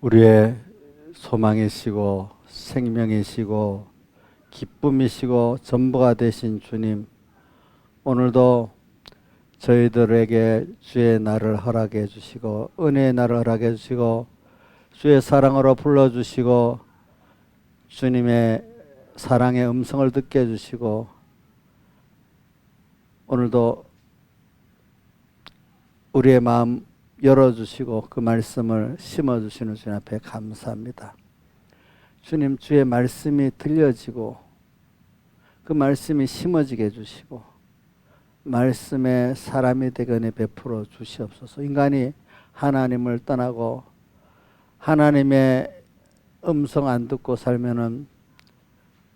우리의 소망이시고 생명이시고 기쁨이시고 전부가 되신 주님, 오늘도 저희들에게 주의 날을 허락해 주시고 은혜의 날을 허락해 주시고 주의 사랑으로 불러주시고 주님의 사랑의 음성을 듣게 해주시고 오늘도 우리의 마음 열어주시고 그 말씀을 심어주시는 주님 앞에 감사합니다. 주님, 주의 말씀이 들려지고 그 말씀이 심어지게 해주시고 말씀의 사람이 되게 은혜 베풀어 주시옵소서. 인간이 하나님을 떠나고 하나님의 음성 안 듣고 살면은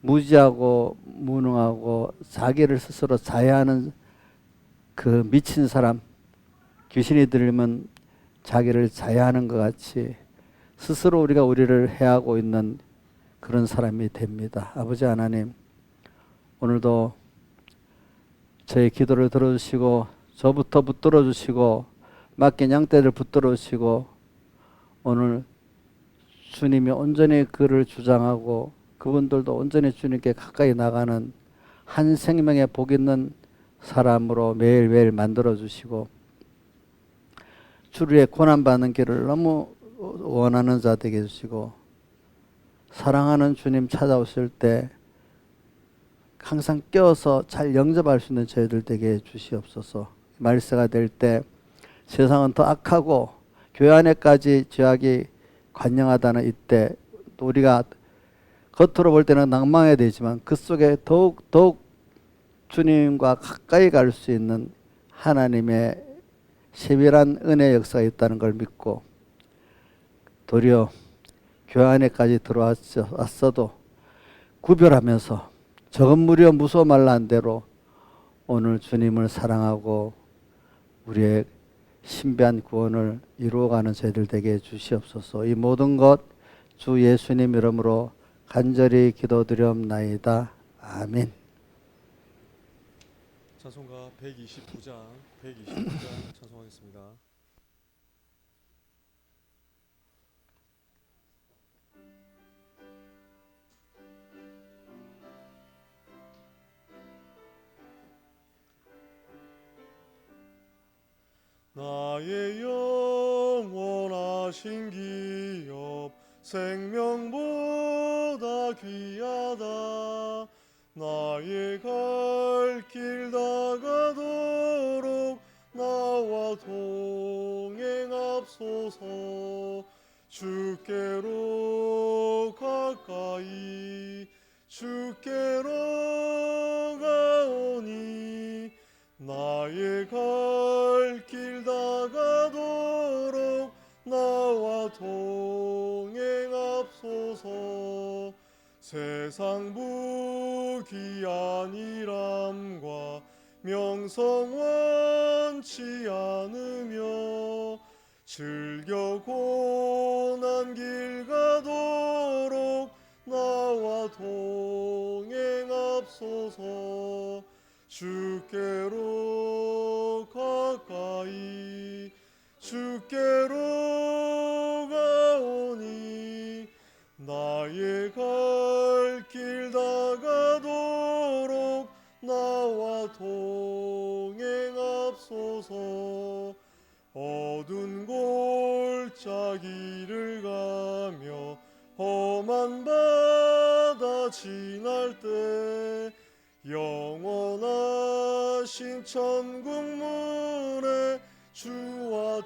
무지하고 무능하고 자기를 스스로 자해하는 그 미친 사람, 귀신이 들리면 자기를 자해하는 것 같이 스스로 우리를 해하고 있는 그런 사람이 됩니다. 아버지 하나님, 오늘도 저의 기도를 들어주시고 저부터 붙들어 주시고 맡긴 양떼들 붙들어 주시고 오늘 주님이 온전히 그를 주장하고 그분들도 온전히 주님께 가까이 나가는 한 생명의 복 있는 사람으로 매일매일 만들어 주시고 주의 고난받는 길을 너무 원하는 자 되게 해주시고 사랑하는 주님 찾아오실 때 항상 껴서 잘 영접할 수 있는 저희들 되게 해주시옵소서. 말세가 될 때 세상은 더 악하고 교회 안에까지 죄악이 관영하다는 이때 또 우리가 겉으로 볼 때는 낭망해야 되지만 그 속에 더욱 주님과 가까이 갈 수 있는 하나님의 세밀한 은혜 역사가 있다는 걸 믿고 도리어 교회 안에까지 들어왔어도 구별하면서 적은 무리여 무서워 말라 한 대로 오늘 주님을 사랑하고 우리의 신비한 구원을 이루어가는 저희들 되게 해주시옵소서. 이 모든 것 주 예수님 이름으로 간절히 기도드리옵나이다. 아멘. 찬송가 129장 찬송하겠습니다. 나의 영원하신 기업 생명보다 귀하다. 나의 갈 길 다가도록 나와 동행합소서. 주께로 가까이 주께로 가오니 나의 갈 길 다가도록 나와 동행합소서. 세상 부귀한 일함과 명성 원치 않으며 즐겨 고난 길 가도록 나와 동행합소서. 주께로 가까이 주께로 가오니 나의 갈 길 다가도록 나와 동행합소서. 어두운 골짜기를 가며 험한 바다 지날 때 영원하신 천국문에 주와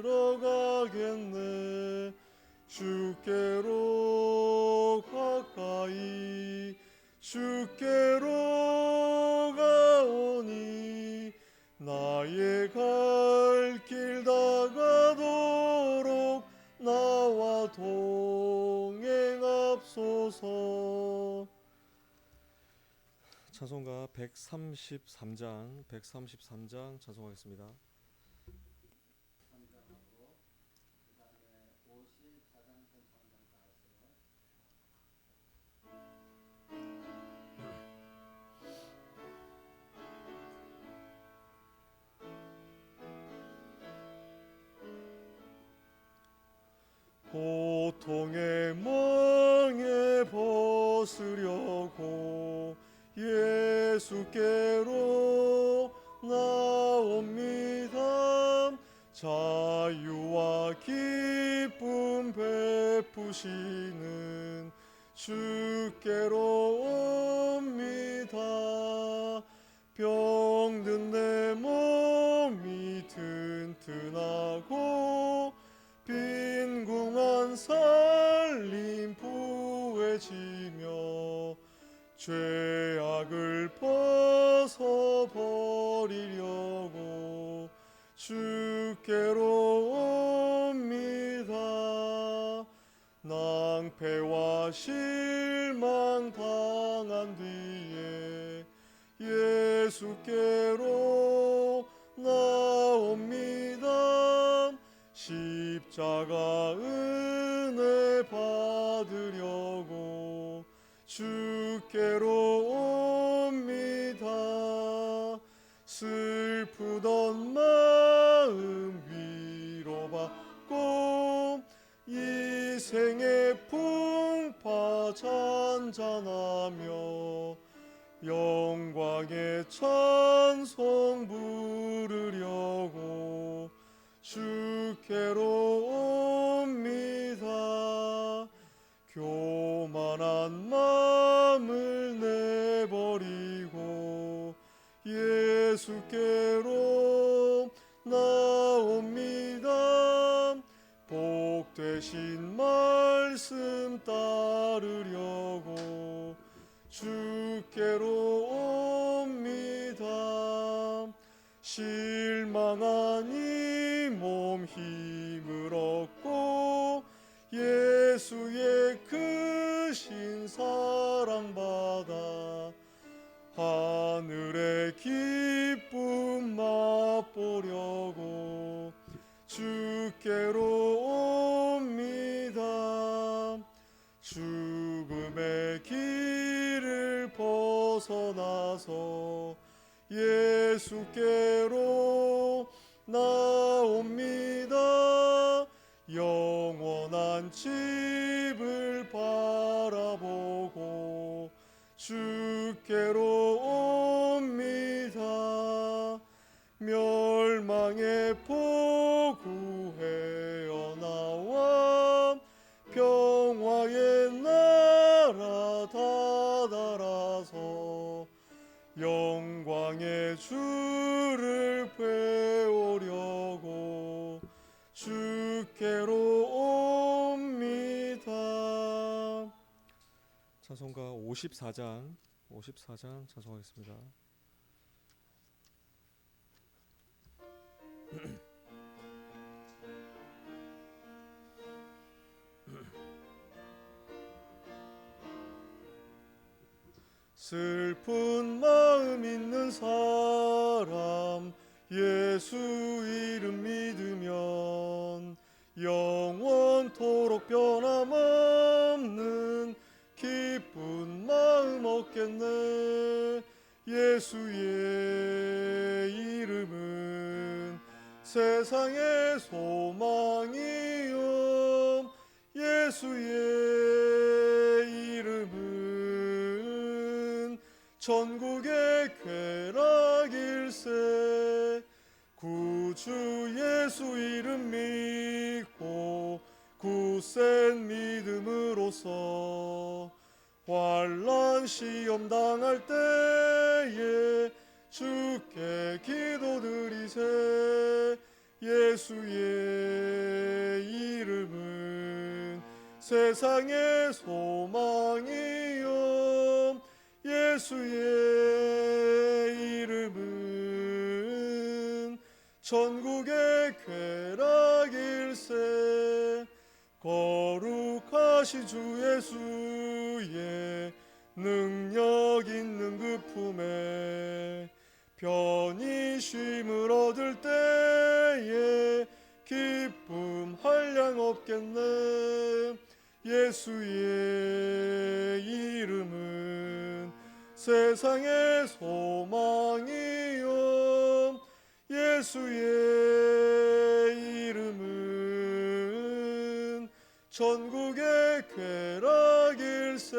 들어가겠네. 주께로 가까이 주께로 가오니 나의 갈 길 다가도록 나와 동행합소서. 찬송가 133장 찬송하겠습니다. 고통의 멍에 벗으려고 예수께로 나옵니다. 자유와 기쁨 베푸시는 주께로 옵니다. 병든 내 몸이 튼튼하고 빈궁한 살림 부해지며 죄악을 벗어버리려고 주께로 옵니다. 낭패와 실망 당한 뒤에 예수께로 나옵니다. 십자가 은혜 받으려고 주께로 옵니다. 슬프던 마음 위로받고 이 생의 풍파 잔잔하며 영광의 찬송 부르려고 주께로 옵니다. 교만한 마음을 내버리고 예수께로 나옵니다. 복 되신 말씀 따르려고 주께로 옵니다. 실망한 이 몸 힘을 얻고 예수의 크신 사랑 받아 하늘의 기쁨 맛보려고 주께로 옵니다. 죽음의 길을 벗어나서 예수께로 나옵니다. 영원한 집을 바라보고 주께로 옵니다. 멸망의 포구해어 나와 평화의 나라 다다라서 영광의 주를 배우려고 주께로 옵니다. 찬송가 54장 찬송하겠습니다. 슬픈 마음 있는 사람 예수 이름 믿으면 영원토록 변함없는 기쁜 마음 얻겠네. 예수의 이름은 세상의 소망이요 예수의 이름은 천국의 쾌락일세. 구주 예수 이름 믿고 굳센 믿음으로써 환난 시험 당할 때에 주께 기도드리세. 예수의 이름은 세상의 소망이요 예수의 이름은 천국의 쾌락일세. 거룩하신 주 예수의 능력 있는 그 품에 편히 쉼을 얻을 때에 기쁨 한량 없겠네. 예수의 이름은 세상의 소망이요 예수의 이름은 천국의 쾌락일세.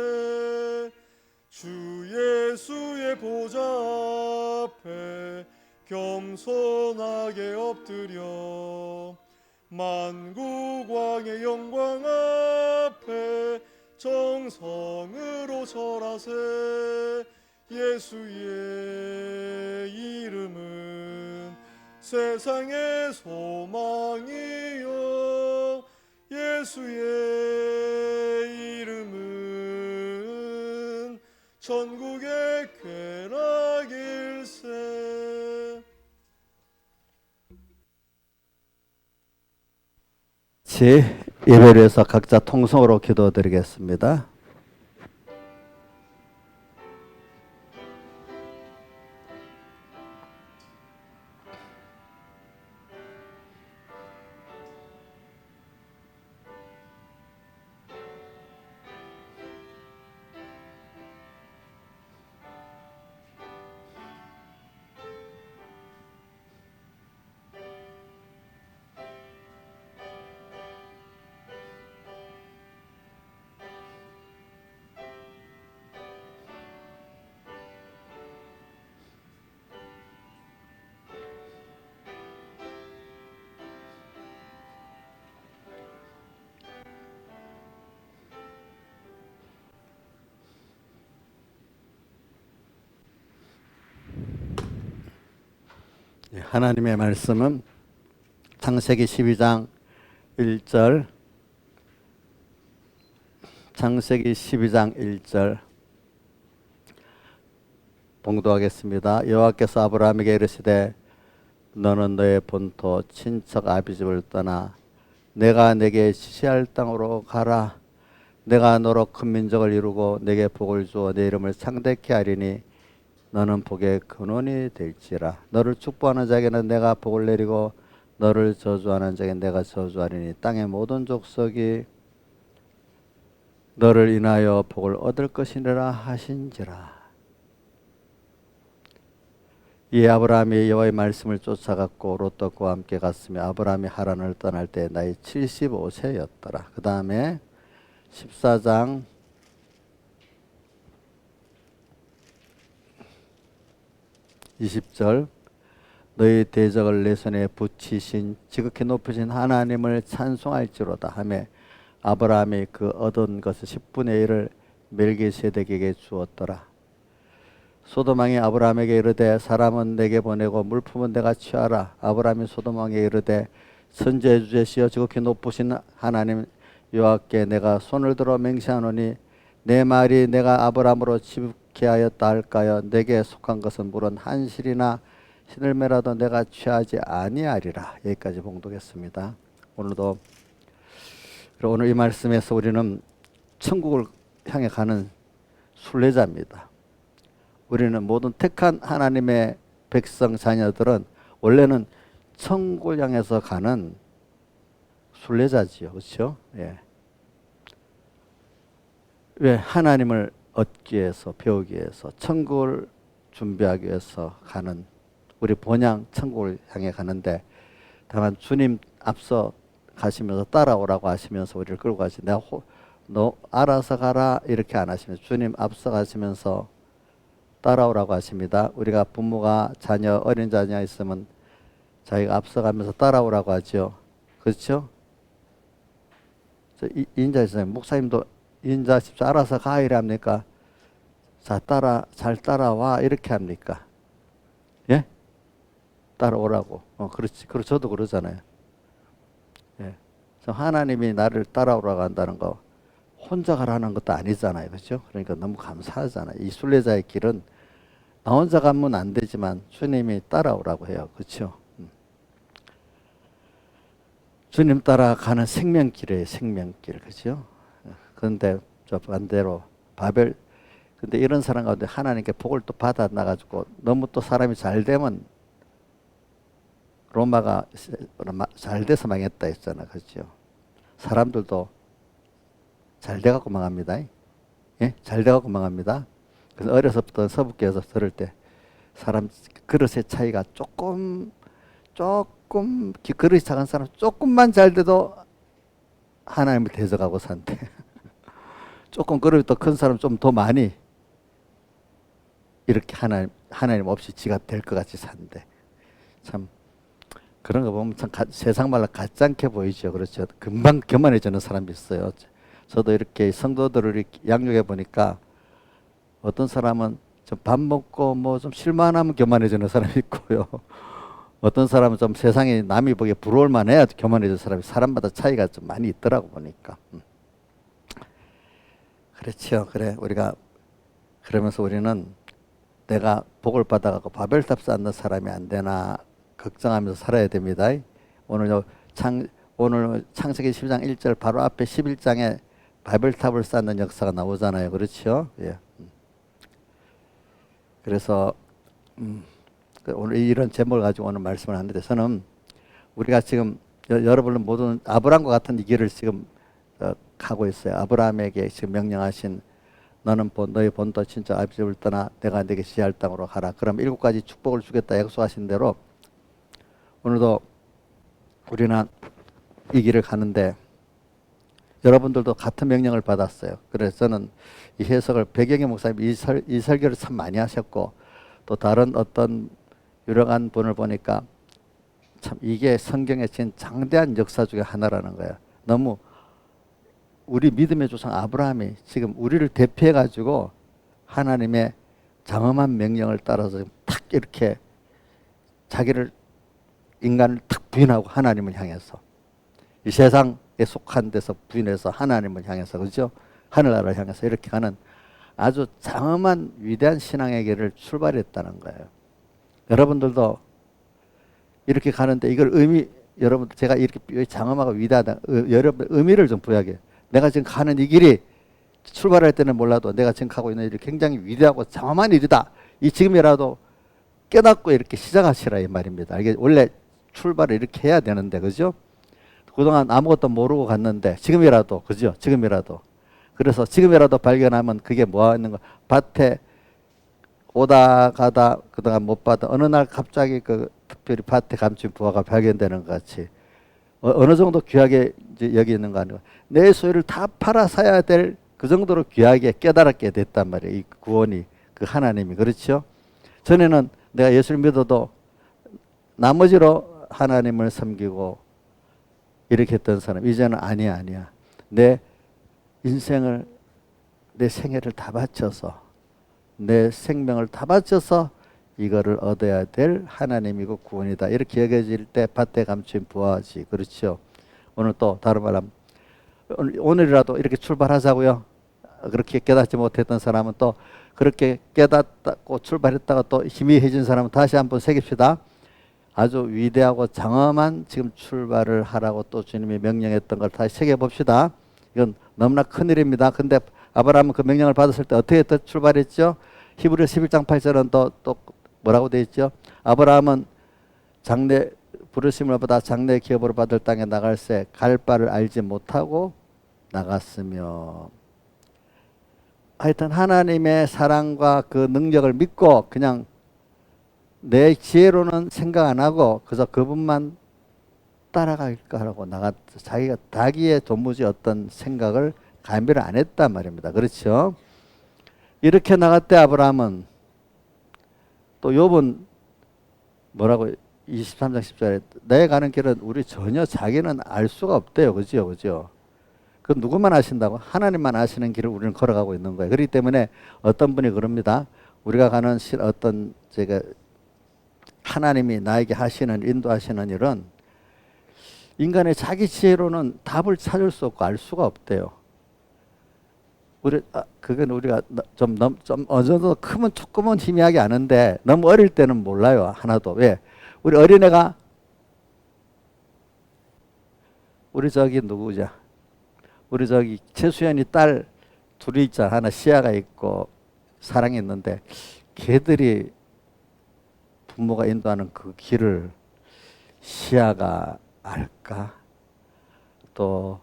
주 예수의 보좌 앞에 겸손하게 엎드려 만국왕의 영광 앞에 정성으로 절하세. 예수의 이름은 세상의 소망이요, 예수의 이름은 천국의 쾌락일세. 예배를 위해서 각자 통성으로 기도드리겠습니다. 하나님의 말씀은 창세기 12장 1절, 창세기 12장 1절 봉독하겠습니다. 여호와께서 아브라함에게 이르시되 너는 너의 본토 친척 아비집을 떠나 내가 내게 지시할 땅으로 가라. 내가 너로 큰 민족을 이루고 내게 복을 주어 내 이름을 창대케 하리니 너는 복의 근원이 될지라. 너를 축복하는 자에게는 내가 복을 내리고 너를 저주하는 자에게 내가 저주하리니 땅의 모든 족속이 너를 인하여 복을 얻을 것이니라 하신지라. 이에 아브라함이 여호와의 말씀을 쫓아갔고 롯도 그와 함께 갔으며 아브라함이 하란을 떠날 때 나이 75세였더라. 그 다음에 14장 20절 너희 대적을 내 손에 붙이신 지극히 높으신 하나님을 찬송할지로다 하며 아브라함이 그 얻은 것의 10분의 1을 멜기세덱에게 주었더라. 소돔왕이 아브라함에게 이르되 사람은 내게 보내고 물품은 내가 취하라. 아브라함이 소돔왕에게 이르되 선지의 주제시여 지극히 높으신 하나님 여호와께 내가 손을 들어 맹세하노니 내 말이 내가 아브라함으로 지극히 하였다 할까요? 내게 속한 것은 물은 한 실이나 시들매라도 내가 취하지 아니하리라. 여기까지 봉독했습니다. 오늘 이 말씀에서 우리는 천국을 향해 가는 순례자입니다. 우리는 모든 택한 하나님의 백성 자녀들은 원래는 천국을 향해서 가는 순례자지요. 그렇죠? 예. 왜? 하나님을 얻기 위해서, 배우기 위해서, 천국을 준비하기 위해서 가는, 우리 본향 천국을 향해 가는데, 다만 주님 앞서 가시면서 따라오라고 하시면서 우리를 끌고 가시. 너 알아서 가라 이렇게 안 하시면서 주님 앞서 가시면서 따라오라고 하십니다. 우리가 부모가 자녀, 어린 자녀 있으면 자기가 앞서가면서 따라오라고 하죠. 그렇죠? 인자 있어요. 목사님도 인자 십자 알아서 가 이래 합니까? 자, 잘 따라와 이렇게 합니까? 예? 따라오라고. 그렇지. 저도 그러잖아요. 예. 하나님이 나를 따라오라고 한다는 거 혼자 가라는 것도 아니잖아요. 그렇죠? 그러니까 너무 감사하잖아요. 이 순례자의 길은 나 혼자 가면 안 되지만 주님이 따라오라고 해요. 그렇죠? 주님 따라가는 생명길이에요. 생명길. 그렇죠? 그런데 저 반대로 근데 이런 사람 가운데 하나님께 복을 또 받아 나가지고 너무 또 사람이 잘 되면 로마가 잘 돼서 망했다 했잖아. 그렇죠? 사람들도 잘 돼갖고 망합니다. 예? 잘 돼갖고 망합니다. 그래서 어려서부터 서북교에서 들을 때 사람 그릇의 차이가 조금 그릇이 작은 사람 조금만 잘 돼도 하나님을 대적하고 산대. 조금 그러면 또 큰 사람 좀 더 많이 이렇게 하나님 없이 지가 될 것 같이 산대. 참 그런 거 보면 참 세상 말로 가짜않게 보이죠. 그렇죠. 금방 교만해지는 사람이 있어요. 저도 이렇게 성도들을 이렇게 양육해 보니까 어떤 사람은 좀 밥 먹고 뭐 좀 실만하면 교만해지는 사람이 있고요. 어떤 사람은 좀 세상에 남이 보기에 부러울 만해야 교만해지는 사람이 사람마다 차이가 좀 많이 있더라고 보니까. 그렇죠. 그래 우리가 그러면서 우리는 내가 복을 받아가고 바벨탑 쌓는 사람이 안 되나 걱정하면서 살아야 됩니다. 오늘 창세기 12장 1절 바로 앞에 11장에 바벨탑을 쌓는 역사가 나오잖아요. 그렇죠? 예. 그래서 오늘 이런 제목을 가지고 오늘 말씀을 하는데 저는 우리가 지금 여러분은 모든 아브라함과 같은 이 길을 지금 가고 있어요. 아브라함에게 지금 명령하신 너는 너의 본토 친척 아비 집을 떠나 내가 네게 지할 땅으로 가라. 그럼 7가지 축복을 주겠다 약속하신 대로 오늘도 우리는 이 길을 가는데 여러분들도 같은 명령을 받았어요. 그래서 저는 이 해석을 배경의 목사님 이 설교를 참 많이 하셨고 또 다른 어떤 유력한 분을 보니까 참 이게 성경에 진 장대한 역사 중에 하나라는 거예요. 너무 우리 믿음의 조상 아브라함이 지금 우리를 대표해 가지고 하나님의 장엄한 명령을 따라서 탁 이렇게 자기를 인간을 탁 부인하고 하나님을 향해서 이 세상에 속한 데서 부인해서 하나님을 향해서 그죠? 하늘나라를 향해서 이렇게 가는 아주 장엄한 위대한 신앙의 길을 출발했다는 거예요. 여러분들도 이렇게 가는데 이걸 여러분 제가 이렇게 장엄하고 위대하다 여러분 의미를 좀 부여하게. 내가 지금 가는 이 길이 출발할 때는 몰라도 내가 지금 가고 있는 일이 굉장히 위대하고 장엄한 일이다. 이 지금이라도 깨닫고 이렇게 시작하시라 이 말입니다. 이게 원래 출발을 이렇게 해야 되는데 그죠? 그동안 아무것도 모르고 갔는데 지금이라도 그죠? 지금이라도 그래서 지금이라도 발견하면 그게 뭐 하는 거 밭에 오다 가다 그동안 못 받아 어느 날 갑자기 그 특별히 밭에 감춘 부화가 발견되는 것 같이 어느 정도 귀하게 이제 여기 있는 거 아니고 내 소유를 다 팔아 사야 될 그 정도로 귀하게 깨달았게 됐단 말이에요. 이 구원이 그 하나님이 그렇죠? 전에는 내가 예수를 믿어도 나머지로 하나님을 섬기고 이렇게 했던 사람 이제는 아니야. 내 인생을 내 생애를 다 바쳐서 내 생명을 다 바쳐서 이거를 얻어야 될 하나님이고 구원이다. 이렇게 여겨질 때 밭에 감춘 부하지. 그렇죠. 오늘 또 다른 말하면 오늘이라도 이렇게 출발하자고요. 그렇게 깨닫지 못했던 사람은 또 그렇게 깨닫고 출발했다가 또 희미해진 사람은 다시 한번 새깁시다. 아주 위대하고 장엄한 지금 출발을 하라고 또 주님이 명령했던 걸 다시 새겨봅시다. 이건 너무나 큰일입니다. 근데 아브라함은 그 명령을 받았을 때 어떻게 또 출발했죠? 히브리 11장 8절은 또 뭐라고 되어 있죠? 아브라함은 장래 부르심을 받아 장래 기업으로 받을 땅에 나갈새 갈 바를 알지 못하고 나갔으며 하여튼 하나님의 사랑과 그 능력을 믿고 그냥 내 지혜로는 생각 안 하고 그저 그분만 따라갈까 하고 나갔 자기가 자기의 도무지 어떤 생각을 감비를 안 했단 말입니다. 그렇죠? 이렇게 나갔대 아브라함은 또 욥은 뭐라고 23장 10절에 내 가는 길은 우리 전혀 자기는 알 수가 없대요. 그죠? 그 누구만 아신다고? 하나님만 아시는 길을 우리는 걸어가고 있는 거예요. 그렇기 때문에 어떤 분이 그럽니다. 우리가 가는 어떤 제가 하나님이 나에게 하시는 인도하시는 일은 인간의 자기 지혜로는 답을 찾을 수 없고 알 수가 없대요. 그건 우리가 좀 어느 정도 크면 조금은 희미하게 아는데 너무 어릴 때는 몰라요. 하나도. 왜? 우리 어린애가 우리 저기 누구죠? 우리 저기 최수연이 딸 둘이 있잖아. 하나 시아가 있고 사랑이 있는데 걔들이 부모가 인도하는 그 길을 시아가 알까? 또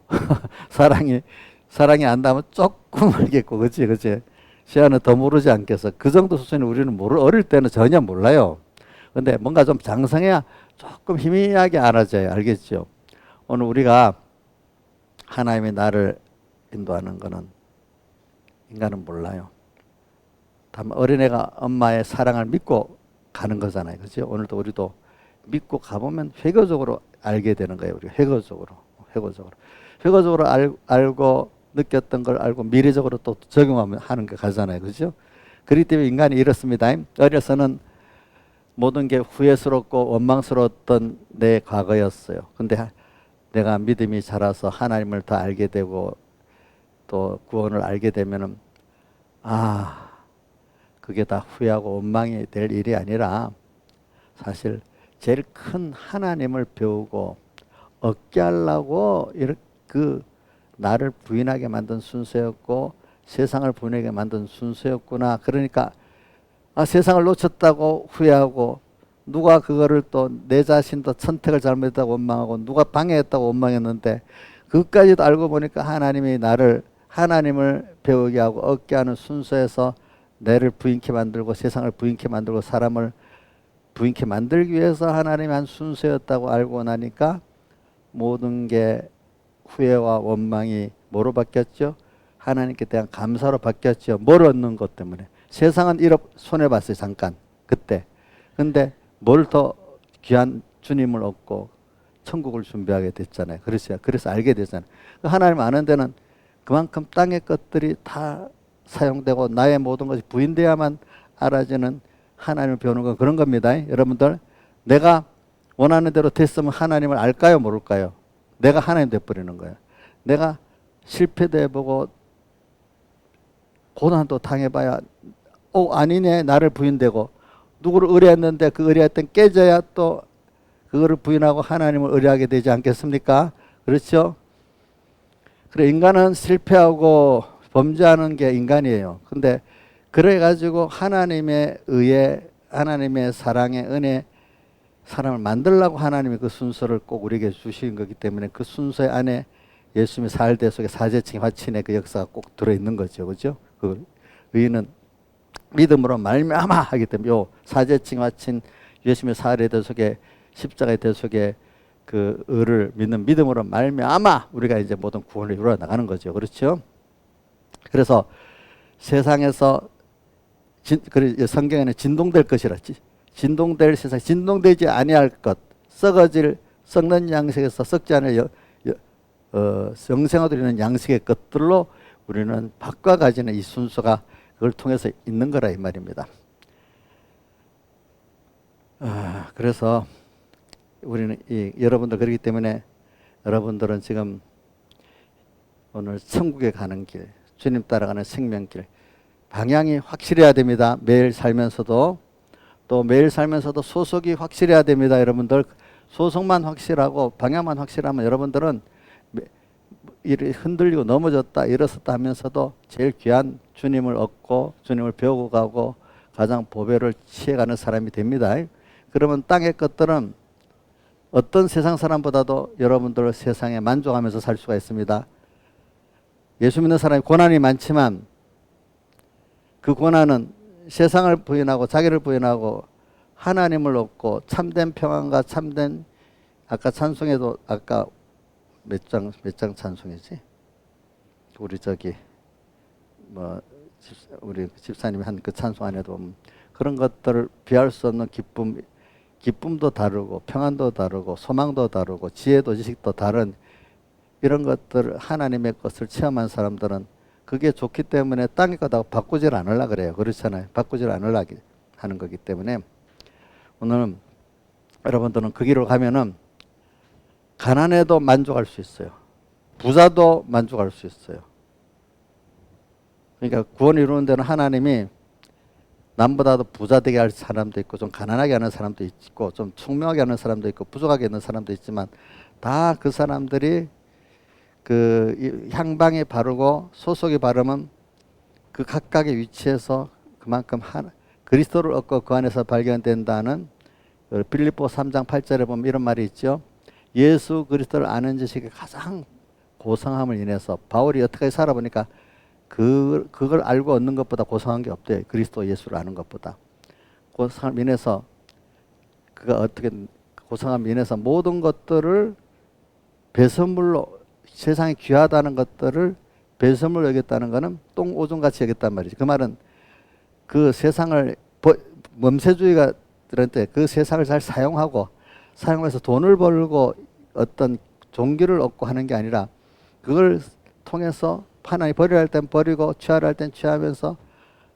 사랑이 안다면 조금 알겠고, 그치? 시아는 더 모르지 않겠어. 그 정도 수준이 우리는 어릴 때는 전혀 몰라요. 근데 뭔가 좀 장성해야 조금 희미하게 알아져요. 알겠죠? 오늘 우리가 하나님이 나를 인도하는 것은 인간은 몰라요. 다만 어린애가 엄마의 사랑을 믿고 가는 거잖아요. 그렇죠? 오늘도 우리도 믿고 가보면 회고적으로 알게 되는 거예요. 우리가 회고적으로 알고 느꼈던 걸 알고 미래적으로 또 적용하면 하는 게 가잖아요. 그렇죠? 그렇기 때문에 인간이 이렇습니다. 어려서는 모든 게 후회스럽고 원망스러웠던 내 과거였어요. 근데 내가 믿음이 자라서 하나님을 더 알게 되고 또 구원을 알게 되면은 그게 다 후회하고 원망이 될 일이 아니라 사실 제일 큰 하나님을 배우고 얻게 하려고 이렇게 나를 부인하게 만든 순서였고 세상을 부인하게 만든 순서였구나. 그러니까 세상을 놓쳤다고 후회하고 누가 그거를 또 내 자신도 선택을 잘못했다고 원망하고 누가 방해했다고 원망했는데 그것까지도 알고 보니까 하나님을 배우게 하고 얻게 하는 순서에서 내를 부인케 만들고 세상을 부인케 만들고 사람을 부인케 만들기 위해서 하나님의 한 순서였다고 알고 나니까 모든 게 후회와 원망이 뭐로 바뀌었죠? 하나님께 대한 감사로 바뀌었죠. 뭘 얻는 것 때문에. 세상은 1억 손해봤어요. 잠깐. 그때. 근데 뭘 더 귀한 주님을 얻고 천국을 준비하게 됐잖아요. 그래서 알게 되잖아요. 하나님 아는 데는 그만큼 땅의 것들이 다 사용되고 나의 모든 것이 부인돼야만 알아지는 하나님을 배우는 건 그런 겁니다. 여러분들 내가 원하는 대로 됐으면 하나님을 알까요? 모를까요? 내가 하나님 돼버리는 거예요. 내가 실패도 해보고 고난도 당해봐야 아니네 나를 부인되고 누구를 의뢰했는데 그 의뢰했던 깨져야 또 그거를 부인하고 하나님을 의뢰하게 되지 않겠습니까? 그렇죠? 그래 인간은 실패하고 범죄하는 게 인간이에요. 근데 그래가지고 하나님의 의에 하나님의 사랑의 은혜 사람을 만들려고 하나님이 그 순서를 꼭 우리에게 주신 거기 때문에 그 순서 안에 예수님의 사활대 속에 사제층 화친의 그 역사가 꼭 들어있는 거죠. 그죠? 그 의는 믿음으로 말미암아 하기 때문에 요 사제층 화친 예수님의 사활대 속에 십자가의 대 속에 그 의를 믿는 믿음으로 말미암아 우리가 이제 모든 구원을 이루어 나가는 거죠. 그렇죠? 그래서 세상에서 성경에는 진동될 것이라 진동될 세상 진동되지 아니할 것 썩는 양식에서 썩지 않을 영생하도록 있는 양식의 것들로 우리는 바꿔가지는 이 순서가 그걸 통해서 있는 거라 이 말입니다. 그래서 우리는 여러분들 그렇기 때문에 여러분들은 지금 오늘 천국에 가는 길 주님 따라가는 생명길 방향이 확실해야 됩니다. 매일 살면서도 또 매일 살면서도 소속이 확실해야 됩니다. 여러분들 소속만 확실하고 방향만 확실하면 여러분들은 흔들리고 넘어졌다 일어섰다 하면서도 제일 귀한 주님을 얻고 주님을 배우고 가고 가장 보배를 취해가는 사람이 됩니다. 그러면 땅의 것들은 어떤 세상 사람보다도 여러분들 세상에 만족하면서 살 수가 있습니다. 예수 믿는 사람이 고난이 많지만 그 고난은 세상을 부인하고 자기를 부인하고 하나님을 얻고 참된 평안과 참된 아까 찬송에도 아까 몇 장 찬송이지? 우리 우리 집사님이 한 그 찬송 안에도 그런 것들을 비할 수 없는 기쁨도 다르고 평안도 다르고 소망도 다르고 지혜도 지식도 다른 이런 것들 하나님의 것을 체험한 사람들은 그게 좋기 때문에 땅의 거다 바꾸질 않으려고 그래요. 그렇잖아요. 바꾸질 않으려고 하는 거기 때문에 오늘 여러분들은 그 길로 가면은 가난해도 만족할 수 있어요. 부자도 만족할 수 있어요. 그러니까 구원을 이루는 데는 하나님이 남보다도 부자 되게 할 사람도 있고 좀 가난하게 하는 사람도 있고 좀 총명하게 하는 사람도 있고 부족하게 하는 사람도 있지만 다 그 사람들이 그 향방이 바르고 소속이 바르면 그 각각의 위치에서 그만큼 그리스도를 얻고 그 안에서 발견된다는 빌립보 3장 8절에 보면 이런 말이 있죠. 예수 그리스도를 아는 지식이 가장 고상함을 인해서 바울이 어떻게 살아보니까 그걸 알고 얻는 것보다 고상한 게 없대요. 그리스도 예수를 아는 것보다. 고상함을 인해서 그가 어떻게 고상함을 인해서 모든 것들을 배선물로 세상에 귀하다는 것들을 배설물로 여겼다는 것은 똥오줌같이 여겼단 말이지. 그 말은 그 세상을 범세주의가 들한테 그 세상을 잘 사용해서 돈을 벌고 어떤 종기를 얻고 하는 게 아니라 그걸 통해서 하나님 버리라 할 땐 버리고 취하라 할 땐 취하면서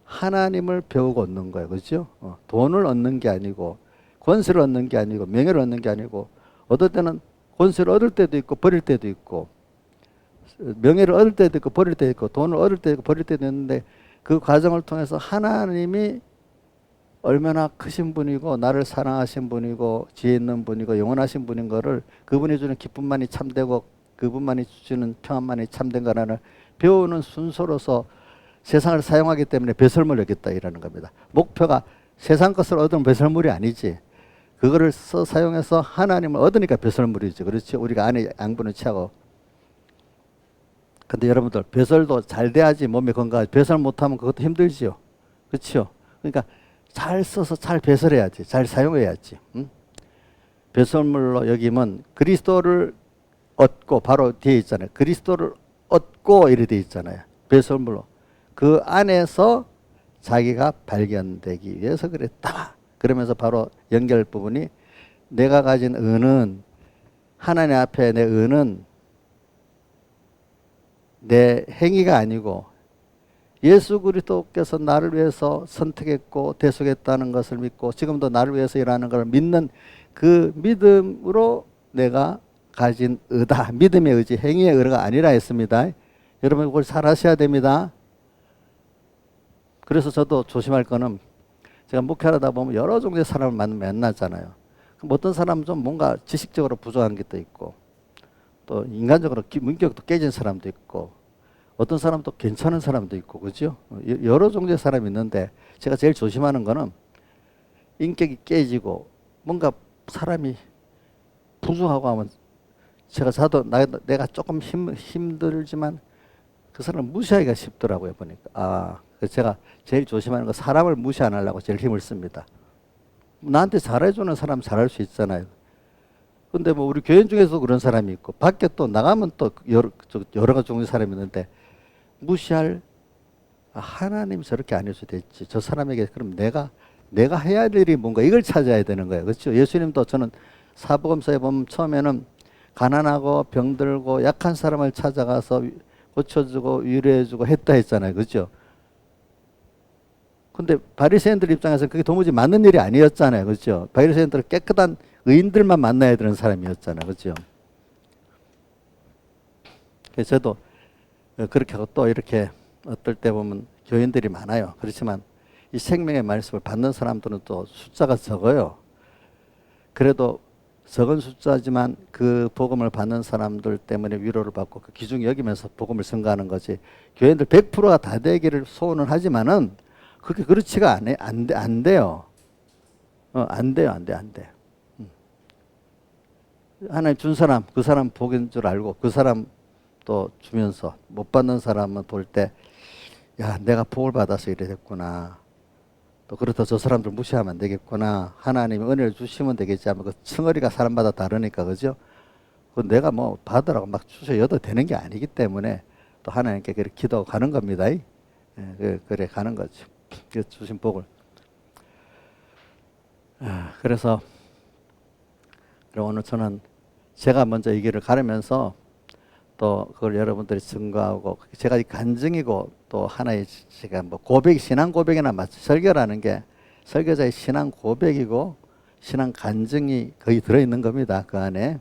하나님을 배우고 얻는 거예요. 그렇죠? 돈을 얻는 게 아니고 권세를 얻는 게 아니고 명예를 얻는 게 아니고 어떨 때는 권세를 얻을 때도 있고 버릴 때도 있고 명예를 얻을 때도 있고 버릴 때도 있고 돈을 얻을 때도 있고 버릴 때도 있는데 그 과정을 통해서 하나님이 얼마나 크신 분이고 나를 사랑하신 분이고 지혜 있는 분이고 영원하신 분인 거를 그분이 주는 기쁨만이 참되고 그분만이 주시는 평안만이 참된 거라는 배우는 순서로서 세상을 사용하기 때문에 배설물을 여겼다 이라는 겁니다. 목표가 세상 것을 얻으면 배설물이 아니지. 그거를 사용해서 하나님을 얻으니까 배설물이지. 그렇지. 우리가 안에 양분을 취하고. 근데 여러분들 배설도 잘 돼야지 몸이 건강하지. 배설 못하면 그것도 힘들지요. 그렇죠. 그러니까 잘 써서 잘 배설해야지. 잘 사용해야지. 응? 배설물로 여기면 그리스도를 얻고 바로 뒤에 있잖아요. 그리스도를 얻고 이렇게 돼 있잖아요. 배설물로. 그 안에서 자기가 발견되기 위해서 그랬다. 그러면서 바로 연결 부분이 내가 가진 은은 하나님 앞에 내 은은 내 행위가 아니고 예수 그리스도께서 나를 위해서 선택했고 대속했다는 것을 믿고 지금도 나를 위해서 일하는 걸 믿는 그 믿음으로 내가 가진 의다. 믿음의 의지, 행위의 의가 아니라 했습니다. 여러분 그걸 잘 하셔야 됩니다. 그래서 저도 조심할 거는 제가 목회하다 보면 여러 종류의 사람을 만나잖아요. 그럼 어떤 사람은 좀 뭔가 지식적으로 부족한 것도 있고 또 인간적으로 문격도 깨진 사람도 있고 어떤 사람도 괜찮은 사람도 있고 그죠? 여러 종류의 사람이 있는데 제가 제일 조심하는 거는 인격이 깨지고 뭔가 사람이 부족하고 하면 내가 조금 힘들지만 그 사람을 무시하기가 쉽더라고요 보니까. 그래서 제가 제일 조심하는 거 사람을 무시 안 하려고 제일 힘을 씁니다. 나한테 잘해주는 사람 잘할 수 있잖아요. 근데 뭐 우리 교인 중에서 그런 사람이 있고 밖에 또 나가면 또 여러 가지 종류의 사람이 있는데 무시할 하나님 저렇게 안 해도 됐지. 저 사람에게 그럼 내가 해야 할 일이 뭔가 이걸 찾아야 되는 거예요. 그렇죠? 예수님도 저는 사복음서에 보면 처음에는 가난하고 병들고 약한 사람을 찾아가서 고쳐주고 위로해주고 했다 했잖아요. 그렇죠? 근데 바리새인들 입장에서는 그게 도무지 맞는 일이 아니었잖아요. 그렇죠? 바리새인들은 깨끗한 의인들만 만나야 되는 사람이었잖아요. 그렇죠? 그래서 저도 그렇게 하고 또 이렇게 어떨 때 보면 교인들이 많아요. 그렇지만 이 생명의 말씀을 받는 사람들은 또 숫자가 적어요. 그래도 적은 숫자지만 그 복음을 받는 사람들 때문에 위로를 받고 그 기중히 여기면서 복음을 증거하는 거지. 교인들 100%가 다 되기를 소원은 하지만은 그게 그렇지가 안 돼요. 안 돼. 하나님 준 사람, 그 사람 복인 줄 알고 그 사람 또 주면서 못 받는 사람은 볼 때, 야, 내가 복을 받아서 이래 됐구나. 또 그렇다 저 사람들 무시하면 안 되겠구나. 하나님이 은혜를 주시면 되겠지 하면 그 층어리가 사람마다 다르니까, 그죠? 그 내가 뭐 받으라고 막 주셔여도 되는 게 아니기 때문에 또 하나님께 그렇게 기도하고 가는 겁니다. 그래 가는 거죠. 주신 복을. 그래서 오늘 저는 제가 먼저 이 길을 가르면서 또 그걸 여러분들이 증거하고 제가 간증이고 또 하나의 제가 뭐 고백, 신앙 고백이나 마치 설교라는 게 설교자의 신앙 고백이고 신앙 간증이 거의 들어있는 겁니다. 그 안에.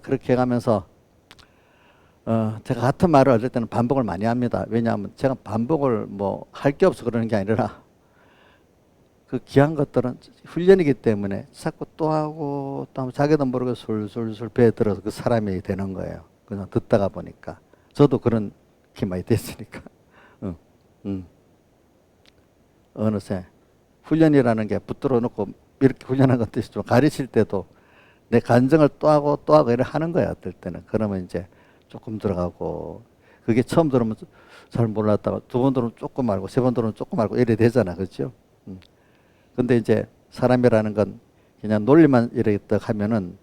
그렇게 해가면서 제가 같은 말을 어떨 때는 반복을 많이 합니다. 왜냐하면 제가 반복을 뭐 할 게 없어 그러는 게 아니라 그 귀한 것들은 훈련이기 때문에 자꾸 또 하고 또 하면 자기도 모르게 술술술 배에 들어서 그 사람이 되는 거예요. 그냥 듣다가 보니까 저도 그런 게 많이 됐으니까. 어느새 훈련이라는 게 붙들어 놓고 이렇게 훈련한 것도 있지만 가르칠 때도 내 간증을 또 하고 이렇게 하는 거야. 어떨 때는. 그러면 이제 조금 들어가고 그게 처음 들으면 잘 몰랐다가 두 번 들으면 조금 알고 세 번 들으면 조금 알고 이래 되잖아. 그렇죠? 근데 이제 사람이라는 건 그냥 논리만 이렇게 딱 하면은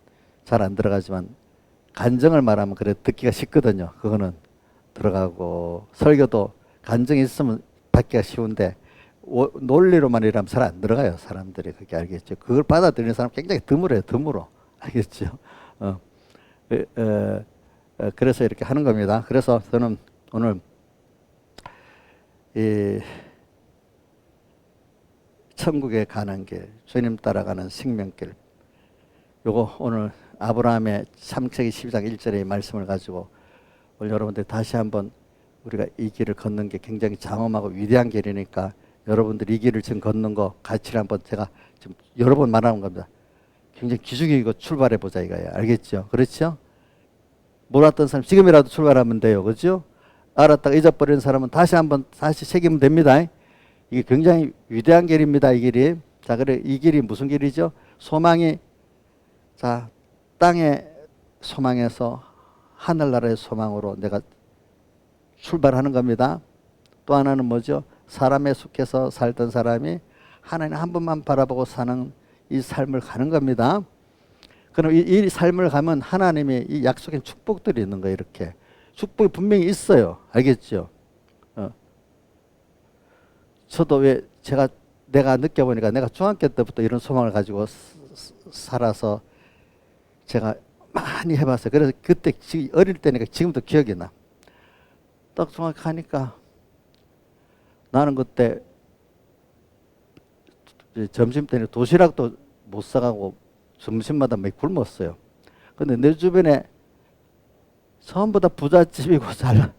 잘 안 들어가지만 간증을 말하면 그래 듣기가 쉽거든요. 그거는 들어가고 설교도 간증이 있으면 받기가 쉬운데 논리로만 이러면 잘 안 들어가요. 사람들이 그렇게 알겠죠. 그걸 받아들이는 사람 굉장히 드물어요. 드물어. 알겠죠? 그래서 이렇게 하는 겁니다. 그래서 저는 오늘 이 천국에 가는 길, 주님 따라가는 생명길, 요거 오늘 아브라함의 창세기 12장 1절의 말씀을 가지고 오늘 여러분들 다시 한번 우리가 이 길을 걷는 게 굉장히 장엄하고 위대한 길이니까 여러분들 이 길을 지금 걷는 거 가치를 한번 제가 지금 여러 번 말하는 겁니다. 굉장히 기중이고 출발해 보자 이거예요. 알겠죠? 그렇죠? 몰랐던 사람 지금이라도 출발하면 돼요. 그렇죠? 알았다가 잊어버린 사람은 다시 한번 다시 새기면 됩니다. 이게 굉장히 위대한 길입니다. 이 길이. 자, 그래 이 길이 무슨 길이죠? 소망이 자 땅의 소망에서 하늘나라의 소망으로 내가 출발하는 겁니다. 또 하나는 뭐죠? 사람에 속해서 살던 사람이 하나님 한 분만 바라보고 사는 이 삶을 가는 겁니다. 그럼 이 삶을 가면 하나님의 이 약속의 축복들이 있는 거예요. 이렇게 축복이 분명히 있어요. 알겠죠? 저도 왜 내가 느껴보니까 내가 중학교 때부터 이런 소망을 가지고 살아서 제가 많이 해봤어요. 그래서 그때 어릴 때니까 지금도 기억이 나. 딱 중학교 가니까 나는 그때 점심 때는 도시락도 못 사가고 점심마다 막 굶었어요. 근데 내 주변에 전부 다 부잣집이고 잘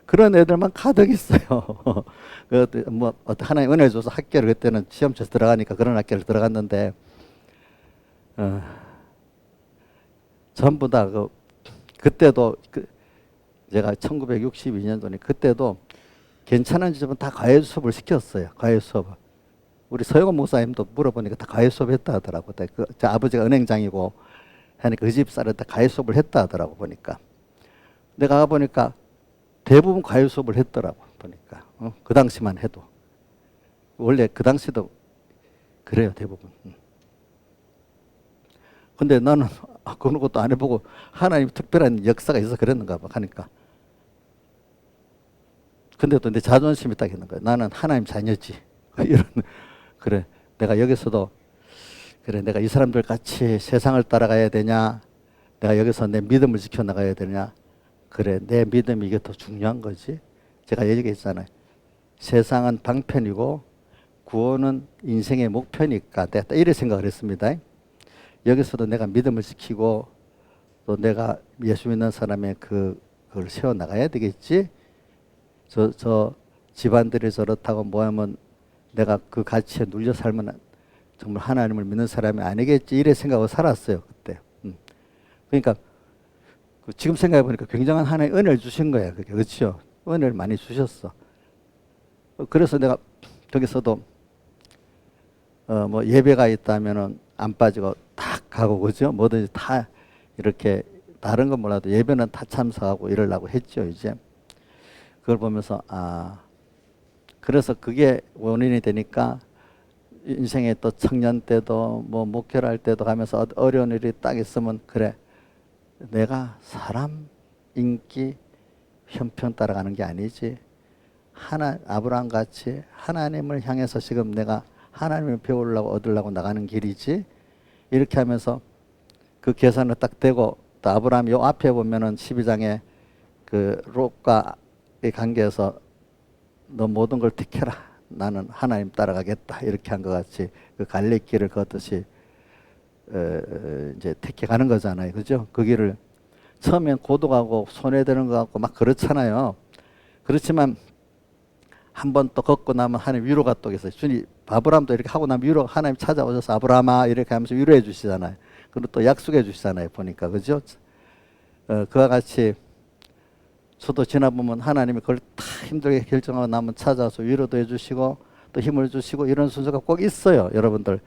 그런 애들만 가득 있어요. 뭐 하나님 은혜 줘서 학교를 그때는 시험 쳐서 들어가니까 그런 학교를 들어갔는데 전부 다 그때도 제가 1962년도니 그때도 괜찮은 집은 다 과외 수업을 시켰어요. 과외 수업. 우리 서영원 목사님도 물어보니까 다 과외 수업 했다 하더라고. 제 아버지가 은행장이고 하니까 그 집 사람들 다 과외 수업을 했다 하더라고 보니까. 내가 가보니까 대부분 과외 수업을 했더라고 보니까. 그 당시만 해도. 원래 그 당시도 그래요 대부분. 근데 나는 그런 것도 안 해보고 하나님 특별한 역사가 있어서 그랬는가 봐 하니까. 근데 또 내 자존심이 딱 있는 거야. 나는 하나님 자녀지. 이런 그래 내가 여기서도 그래 내가 이 사람들 같이 세상을 따라가야 되냐, 내가 여기서 내 믿음을 지켜나가야 되냐. 그래 내 믿음이 이게 더 중요한 거지. 제가 얘기했잖아요. 세상은 방편이고 구원은 인생의 목표니까 내가 이래 생각을 했습니다. 여기서도 내가 믿음을 지키고 또 내가 예수 믿는 사람의 그걸 세워나가야 되겠지. 저 집안들이 저렇다고 뭐하면 내가 그 가치에 눌려 살면 정말 하나님을 믿는 사람이 아니겠지 이래 생각하고 살았어요 그때. 그러니까 지금 생각해 보니까 굉장한 하나의 은혜를 주신 거야 그게. 그렇죠? 은혜를 많이 주셨어. 그래서 내가 거기서도 뭐 예배가 있다면은 안 빠지고 딱 가고 그죠? 뭐든지 다 이렇게 다른 건 몰라도 예배는 다 참석하고 이러려고 했죠 이제. 그걸 보면서 그래서 그게 원인이 되니까 인생의 또 청년 때도 뭐 목회를 할 때도 가면서 어려운 일이 딱 있으면 그래 내가 사람 인기 형편 따라가는 게 아니지. 아브라함 같이 하나님을 향해서 지금 내가 하나님을 배우려고 얻으려고 나가는 길이지. 이렇게 하면서 그 계산을 딱 대고 또 아브라함 요 앞에 보면은 12장에 그 롯과의 관계에서 너 모든 걸 택해라. 나는 하나님 따라가겠다. 이렇게 한 것 같이 그 갈릴길을 걷듯이 이제 택해가는 거잖아요. 그죠? 그 길을 처음엔 고독하고 손해되는 것 같고 막 그렇잖아요. 그렇지만 한 번 또 걷고 나면 하나님 위로가 또 있어요. 주님, 아브라함도 이렇게 하고 나면 위로 하나님 찾아오셔서 아브라함아 이렇게 하면서 위로해 주시잖아요. 그리고 또 약속해 주시잖아요. 보니까 그죠? 그와 같이 저도 지나보면 하나님이 그걸 다 힘들게 결정하고 나면 찾아서 위로도 해주시고 또 힘을 주시고 이런 순서가 꼭 있어요. 여러분들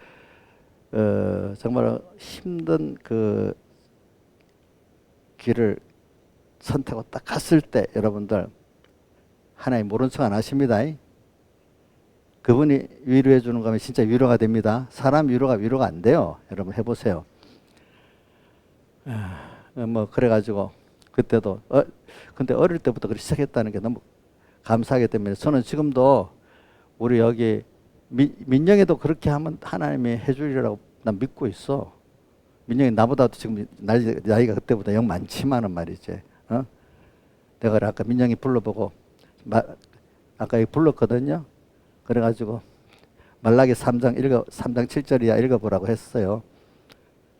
정말 힘든 그 길을 선택하고 딱 갔을 때 여러분들 하나님 모른 척 안 하십니다. 그분이 위로해 주는 거면 진짜 위로가 됩니다. 사람 위로가 안 돼요. 여러분 해보세요. 뭐 그래가지고 그때도 근데 어릴 때부터 그렇게 시작했다는 게 너무 감사하기 때문에 저는 지금도 우리 여기 민영이도 그렇게 하면 하나님이 해주리라고 난 믿고 있어. 민영이 나보다도 지금 나이가 그때보다 영 많지만은 말이지. 내가 아까 민영이 불러보고 아까 여기 불렀거든요. 그래가지고 말라기 3장 7절이야 읽어보라고 했어요.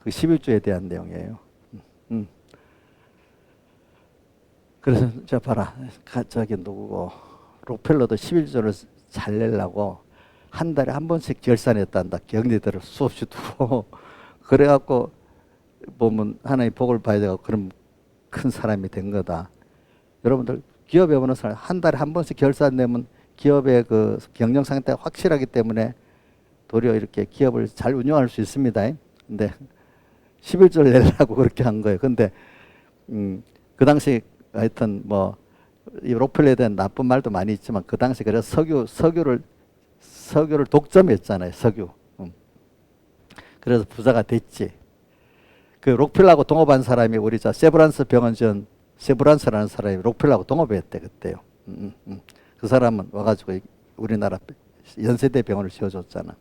그 11조에 대한 내용이에요. 그래서 저 봐라. 저기 누구고 록펠러도 11조를 잘 내려고 한 달에 한 번씩 결산했단다. 경리들을 수없이 두고 그래갖고 보면 하나님 복을 봐야 되고 그런 큰 사람이 된 거다. 여러분들 기업에 오는 사람 한 달에 한 번씩 결산 내면 기업의 그 경영 상태가 확실하기 때문에 도리어 이렇게 기업을 잘 운영할 수 있습니다. 근데 11조를 내려고 그렇게 한 거예요. 근데 그 당시 하여튼 뭐 이 록펠러에 대한 나쁜 말도 많이 있지만 그 당시 그래서 석유를 독점했잖아요. 석유. 그래서 부자가 됐지. 그 록펠러하고 동업한 사람이 우리 저 세브란스 병원 지은 세브란스라는 사람이 록펠러하고 동업했대 그때요. 그 사람은 와가지고 우리나라 연세대 병원을 지어줬잖아.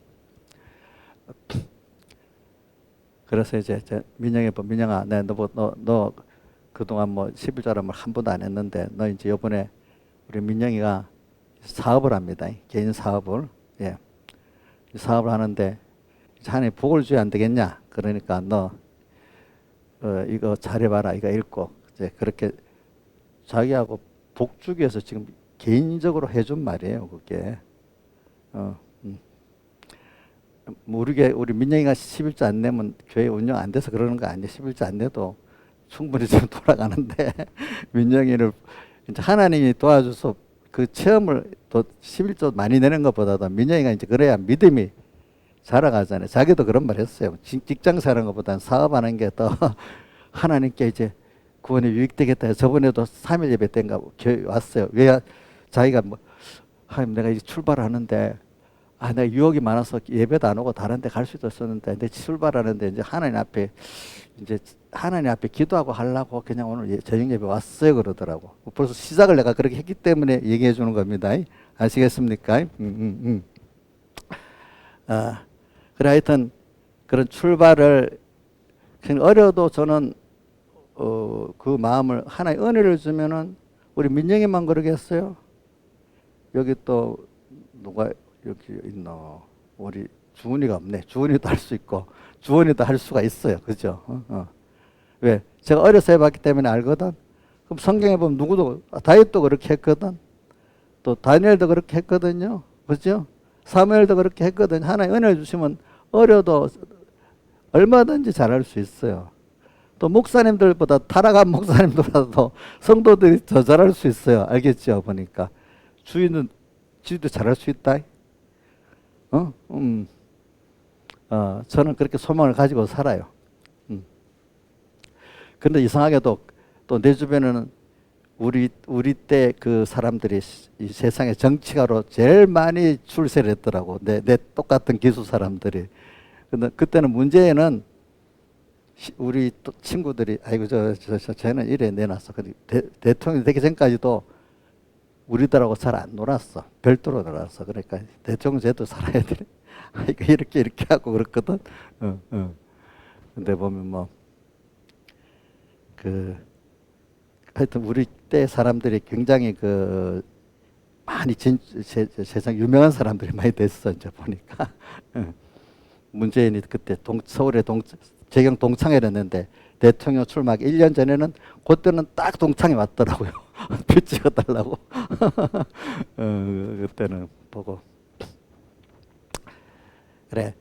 그래서 이제 민영아, 너 그동안 뭐 11조라면 한 번도 안 했는데 너 이제 이번에 우리 민영이가 사업을 합니다. 개인 사업을. 예. 사업을 하는데 하나님 복을 줘야 안 되겠냐? 그러니까 너 이거 잘해봐라. 이거 읽고 이제 그렇게 자기하고 복 주기 위해서 지금 개인적으로 해준 말이에요. 그게. 우리 민영이가 11조 안 내면 교회 운영 안 돼서 그러는 거 아니에요. 11조 안 내도 충분히 지금 돌아가는데 민영이를 이제 하나님이 도와줘서 그 체험을 또 11조 많이 내는 것보다도 민영이가 이제 그래야 믿음이 자라가잖아요. 자기도 그런 말 했어요. 직장 사는 것보다는 사업하는 게 더 하나님께 이제 구원에 유익되겠다 해서 저번에도 3일 예배 때인가 교회 왔어요. 왜 자기가 뭐 하나님 내가 이제 출발하는데 내가 유혹이 많아서 예배도 안 오고 다른 데 갈 수도 있었는데 내 출발하는데 이제 하나님 앞에 기도하고 하려고 그냥 오늘 저녁 예배 왔어요 그러더라고. 벌써 시작을 내가 그렇게 했기 때문에 얘기해 주는 겁니다. 아시겠습니까? 그래 하여튼 그런 출발을 어려도 저는 그 마음을 하나의 은혜를 주면은 우리 민영이만 그러겠어요? 여기 또 누가 여기 있나? 우리 주은이가 없네. 주은이도 할 수 있고 주은이도 할 수가 있어요. 그죠? 왜? 제가 어려서 해봤기 때문에 알거든. 그럼 성경에 보면 누구도 다윗도 그렇게 했거든. 또 다니엘도 그렇게 했거든요. 그죠? 사무엘도 그렇게 했거든. 하나님 은혜를 주시면 어려도 얼마든지 잘할 수 있어요. 또 목사님들보다 타락한 목사님들보다도 성도들이 더 잘할 수 있어요. 알겠죠? 보니까 주인도 잘할 수 있다. 저는 그렇게 소망을 가지고 살아요. 근데 이상하게도 또 내 주변에는 우리 때 그 사람들이 이 세상에 정치가로 제일 많이 출세를 했더라고. 내 똑같은 기수 사람들이. 근데 그때는 문제는 우리 또 친구들이 아이고 쟤는 이래 내놨어. 대통령이 되기 전까지도 우리들하고 잘 안 놀았어. 별도로 놀았어. 그러니까 대통령 제도 살아야 돼. 이렇게 하고 그렇거든. 근데 보면 하여튼 우리 때 사람들이 굉장히 많이 세상 유명한 사람들이 많이 됐어. 이제 보니까. 문재인이 그때 서울에 재경 동창회를 했는데 대통령 출마하기 1년 전에는 그때는 딱 동창회 왔더라고요. 표 찍어달라고. 그때는 보고. 그래.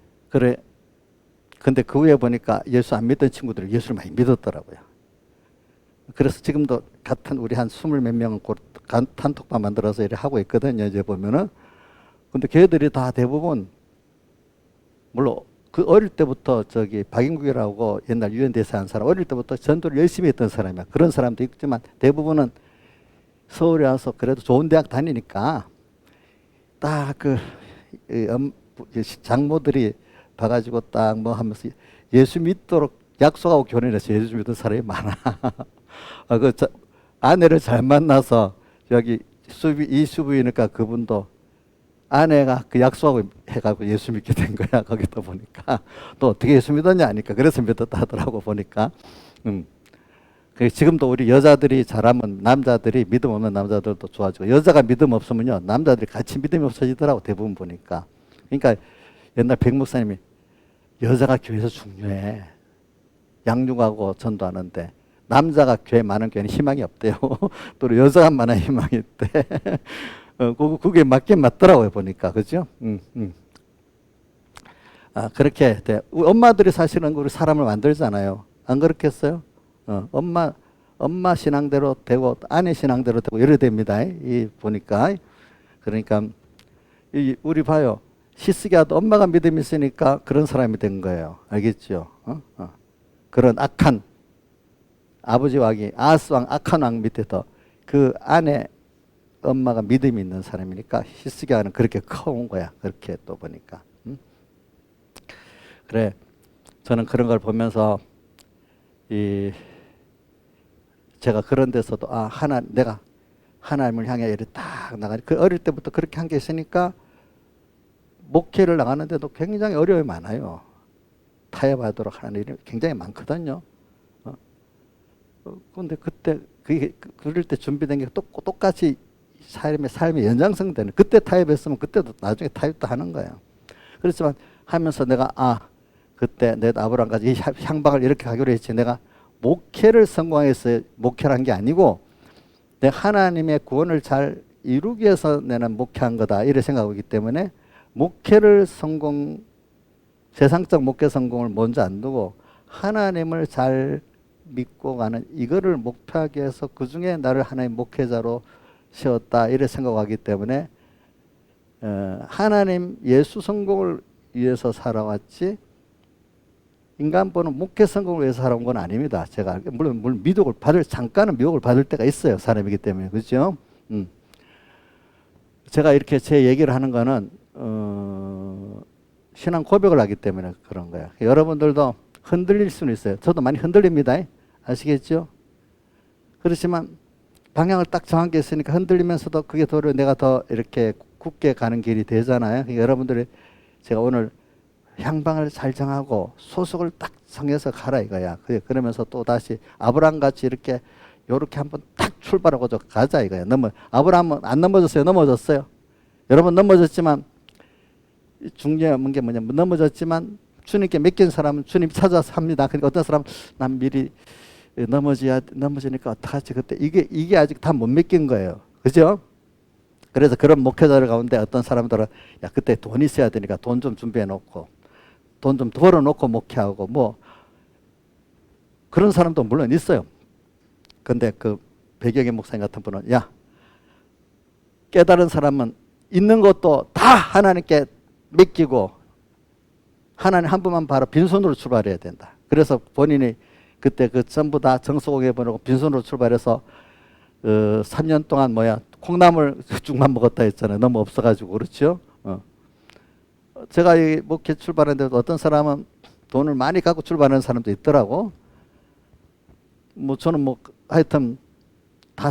근데 그 후에 보니까 예수 안 믿던 친구들이 예수를 많이 믿었더라고요. 그래서 지금도 같은 우리 한 20몇 명은 단톡방 만들어서 이렇게 하고 있거든요. 이제 보면은. 근데 걔들이 다 대부분, 물론 그 어릴 때부터 박인국이라고 옛날 유엔 대사 한 사람, 어릴 때부터 전도를 열심히 했던 사람이야. 그런 사람도 있지만 대부분은 서울에 와서 그래도 좋은 대학 다니니까 딱 장모들이 봐가지고 딱 뭐 하면서 예수 믿도록 약속하고 결혼해서 예수 믿는 사람이 많아. 아내를 잘 만나서 여기 이수부이니까 그분도 아내가 그 약속하고 해가지고 예수 믿게 된 거야. 거기다 보니까 또 어떻게 예수 믿었냐 하니까 그래서 믿었다 하더라고 보니까. 지금도 우리 여자들이 잘하면 남자들이 믿음 없는 남자들도 좋아지고 여자가 믿음 없으면요 남자들이 같이 믿음이 없어지더라고 대부분 보니까. 그러니까 옛날 백 목사님이 여자가 교회에서 중요해. 양육하고 전도하는데 남자가 교회 많은 교회는 희망이 없대요. 또 여자가 많아 희망이 있대. 그게 맞긴 맞더라고요 보니까 그죠? 그렇게 돼. 엄마들이 사실은 우리 사람을 만들잖아요. 안 그렇겠어요? 엄마 신앙대로 되고 아내 신앙대로 되고 이래 됩니다. 이 보니까 그러니까 우리 봐요. 히스기야도 엄마가 믿음이 있으니까 그런 사람이 된 거예요. 알겠죠? 그런 악한 아버지 왕이 아하스 왕 악한 왕 밑에서 그 아내 엄마가 믿음이 있는 사람이니까 히스기야는 그렇게 커온 거야. 그렇게 또 보니까. 그래 저는 그런 걸 보면서 제가 그런 데서도 내가 하나님을 향해 이렇게 딱 나가니 그 어릴 때부터 그렇게 한 게 있으니까 목회를 나가는데도 굉장히 어려움이 많아요. 타협하도록 하는 일이 굉장히 많거든요. 그런데 그때 그럴 때 준비된 게 똑같이 삶의 연장성되는 그때 타협했으면 그때도 나중에 타협도 하는 거예요. 그렇지만 하면서 내가 그때 내 아브라함까지 이 향방을 이렇게 가기로 했지 내가 목회를 성공해서 목회를 한 게 아니고 내가 하나님의 구원을 잘 이루기 위해서 내는 목회한 거다 이렇게 생각하기 때문에 목회를 세상적 목회 성공을 먼저 안 두고 하나님을 잘 믿고 가는 이거를 목표하기 위해서 그 중에 나를 하나님 목회자로 세웠다 이렇게 생각하기 때문에 하나님 예수 성공을 위해서 살아왔지 인간 보는 목회 성공을 위해서 살아온 건 아닙니다. 제가 물론 잠깐은 미혹을 받을 때가 있어요. 사람이기 때문에 그렇죠? 제가 이렇게 제 얘기를 하는 거는 신앙 고백을 하기 때문에 그런 거예요. 여러분들도 흔들릴 수는 있어요. 저도 많이 흔들립니다. 아시겠죠? 그렇지만 방향을 딱 정한 게 있으니까 흔들리면서도 그게 도리어 내가 더 이렇게 굳게 가는 길이 되잖아요. 그러니까 여러분들이 제가 오늘 향방을 잘 정하고 소속을 딱 정해서 가라 이거야. 그러면서 또 다시 아브라함 같이 이렇게 한번 딱 출발하고 가자 이거야. 아브라함은 안 넘어졌어요. 넘어졌어요. 여러분 넘어졌지만 중요한 게 뭐냐면 넘어졌지만 주님께 맡긴 사람은 주님 찾아서 합니다. 그러니까 어떤 사람은 난 미리 넘어지니까 어떡하지 그때 이게 아직 다 못 맡긴 거예요. 그죠? 그래서 그런 목회자들 가운데 어떤 사람들은 그때 돈 있어야 되니까 돈 좀 준비해 놓고 돈 좀 벌어놓고 목회하고 뭐 그런 사람도 물론 있어요. 근데 그 배경의 목사님 같은 분은 깨달은 사람은 있는 것도 다 하나님께 맡기고 하나님 한 분만 바로 빈손으로 출발해야 된다. 그래서 본인이 그때 전부 다 정수공예 보내고 빈손으로 출발해서 3년 동안 콩나물 죽만 먹었다 했잖아요. 너무 없어가지고 그렇죠. 제가 이 목회 출발했는데도 어떤 사람은 돈을 많이 갖고 출발하는 사람도 있더라고. 저는 하여튼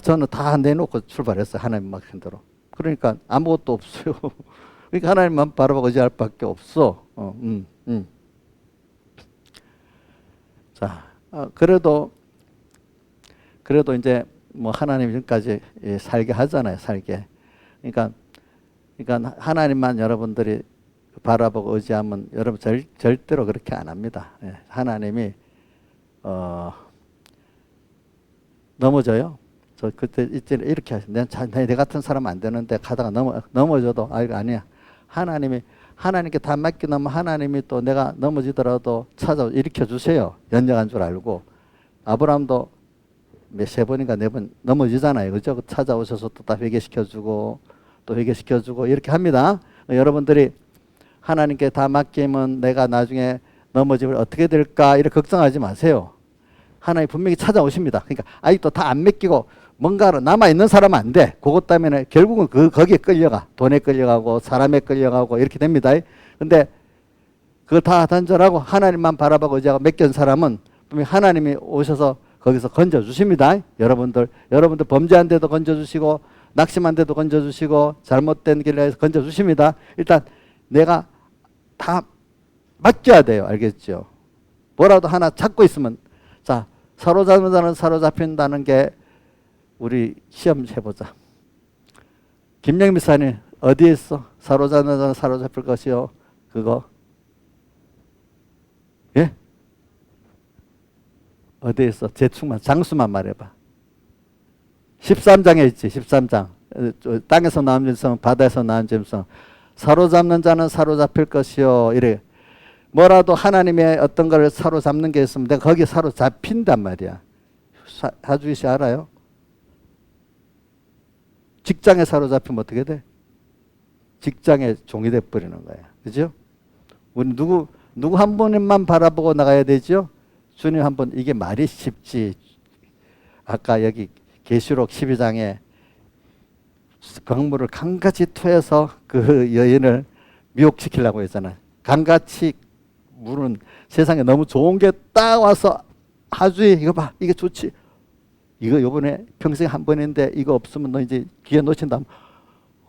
저는 다 내놓고 출발했어요. 하나님 맡긴 대로. 그러니까 아무것도 없어요. 그러니까 하나님만 바라보고 의지할 밖에 없어. 자, 그래도 이제 하나님 지금까지 살게 하잖아요. 살게. 그러니까 하나님만 여러분들이 바라보고 의지하면 여러분 절대로 그렇게 안 합니다. 하나님이 넘어져요. 저 그때 이렇게 하시면 내 같은 사람 안 되는데 가다가 넘어져도 아니야. 하나님께 다 맡겨놓으면 하나님이 또 내가 넘어지더라도 일으켜 주세요. 연약한 줄 알고. 아브라함도 세 번인가 네 번 넘어지잖아요. 그죠? 찾아오셔서 또 다 회개시켜주고 또 회개시켜주고 이렇게 합니다. 여러분들이 하나님께 다 맡기면 내가 나중에 넘어지면 어떻게 될까 이렇게 걱정하지 마세요. 하나님 분명히 찾아오십니다. 그러니까 아직도 다 안 맡기고 뭔가로 남아있는 사람은 안 돼. 그것 때문에 결국은 거기에 끌려가. 돈에 끌려가고 사람에 끌려가고 이렇게 됩니다. 근데 그걸 다 단절하고 하나님만 바라보고 의지하고 맡긴 사람은 하나님이 오셔서 거기서 건져 주십니다. 여러분들 범죄한 데도 건져 주시고 낙심한 데도 건져 주시고 잘못된 길에서 건져 주십니다. 일단 내가 다 맡겨야 돼요. 알겠죠? 뭐라도 하나 잡고 있으면, 자, 사로잡는 자는 사로잡힌다는 게 우리 시험 해보자. 김영미 목사님 어디에 있어? 사로잡는 자는 사로잡힐 것이요. 그거 예? 어디에 있어? 대충만 장수만 말해봐. 13장에 있지. 13장. 땅에서 나온 짐승, 바다에서 나온 짐승. 사로잡는 자는 사로잡힐 것이요. 이래. 뭐라도 하나님의 어떤 걸 사로잡는 게 있으면 내가 거기에 사로잡힌단 말이야. 하주희 씨 알아요? 직장에 사로잡히면 어떻게 돼? 직장의 종이 돼버리는 거야. 그죠? 우리 누구 한 분만 바라보고 나가야 되죠? 주님 한 분, 이게 말이 쉽지. 아까 여기 계시록 12장에 강물을 강같이 토해서 그 여인을 미혹시키려고 했잖아요. 강같이 물은 세상에 너무 좋은 게 딱 와서 하주희 이거 봐, 이게 좋지. 이거 요번에 평생 한 번인데 이거 없으면 너 이제 기회 놓친다.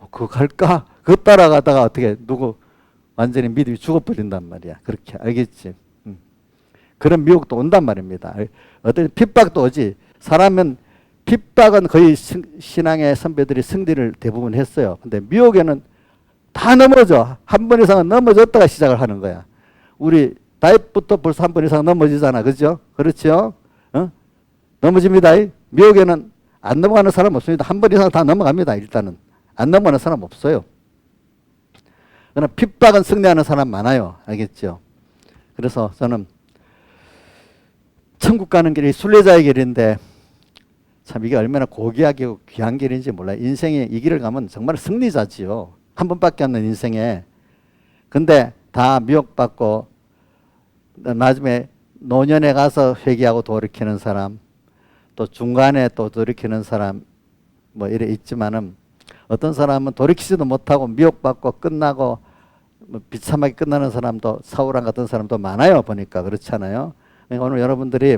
그거 갈까? 그거 따라가다가 어떻게 누구 완전히 믿음이 죽어버린단 말이야. 그렇게 알겠지? 그런 미혹도 온단 말입니다. 어떤 핍박도 오지. 사람은 핍박은 거의 신앙의 선배들이 승리를 대부분 했어요. 근데 미혹에는 다 넘어져. 한 번 이상은 넘어졌다가 시작을 하는 거야. 우리 다윗부터 벌써 한 번 이상 넘어지잖아. 그죠? 그렇죠? 넘어집니다. 미혹에는 안 넘어가는 사람 없습니다. 한 번 이상 다 넘어갑니다. 일단은. 안 넘어가는 사람 없어요. 그러나 핍박은 승리하는 사람 많아요. 알겠죠? 그래서 저는 천국 가는 길이 순례자의 길인데 참 이게 얼마나 고귀하게 귀한 길인지 몰라요. 인생에 이 길을 가면 정말 승리자지요. 한 번밖에 없는 인생에. 근데 다 미혹받고 나중에 노년에 가서 회개하고 돌이키는 사람, 또 중간에 또 돌이키는 사람 뭐 이래 있지만은 어떤 사람은 돌이키지도 못하고 미혹받고 끝나고 뭐 비참하게 끝나는 사람도 사울왕 같은 사람도 많아요. 보니까 그렇잖아요. 그러니까 오늘 여러분들이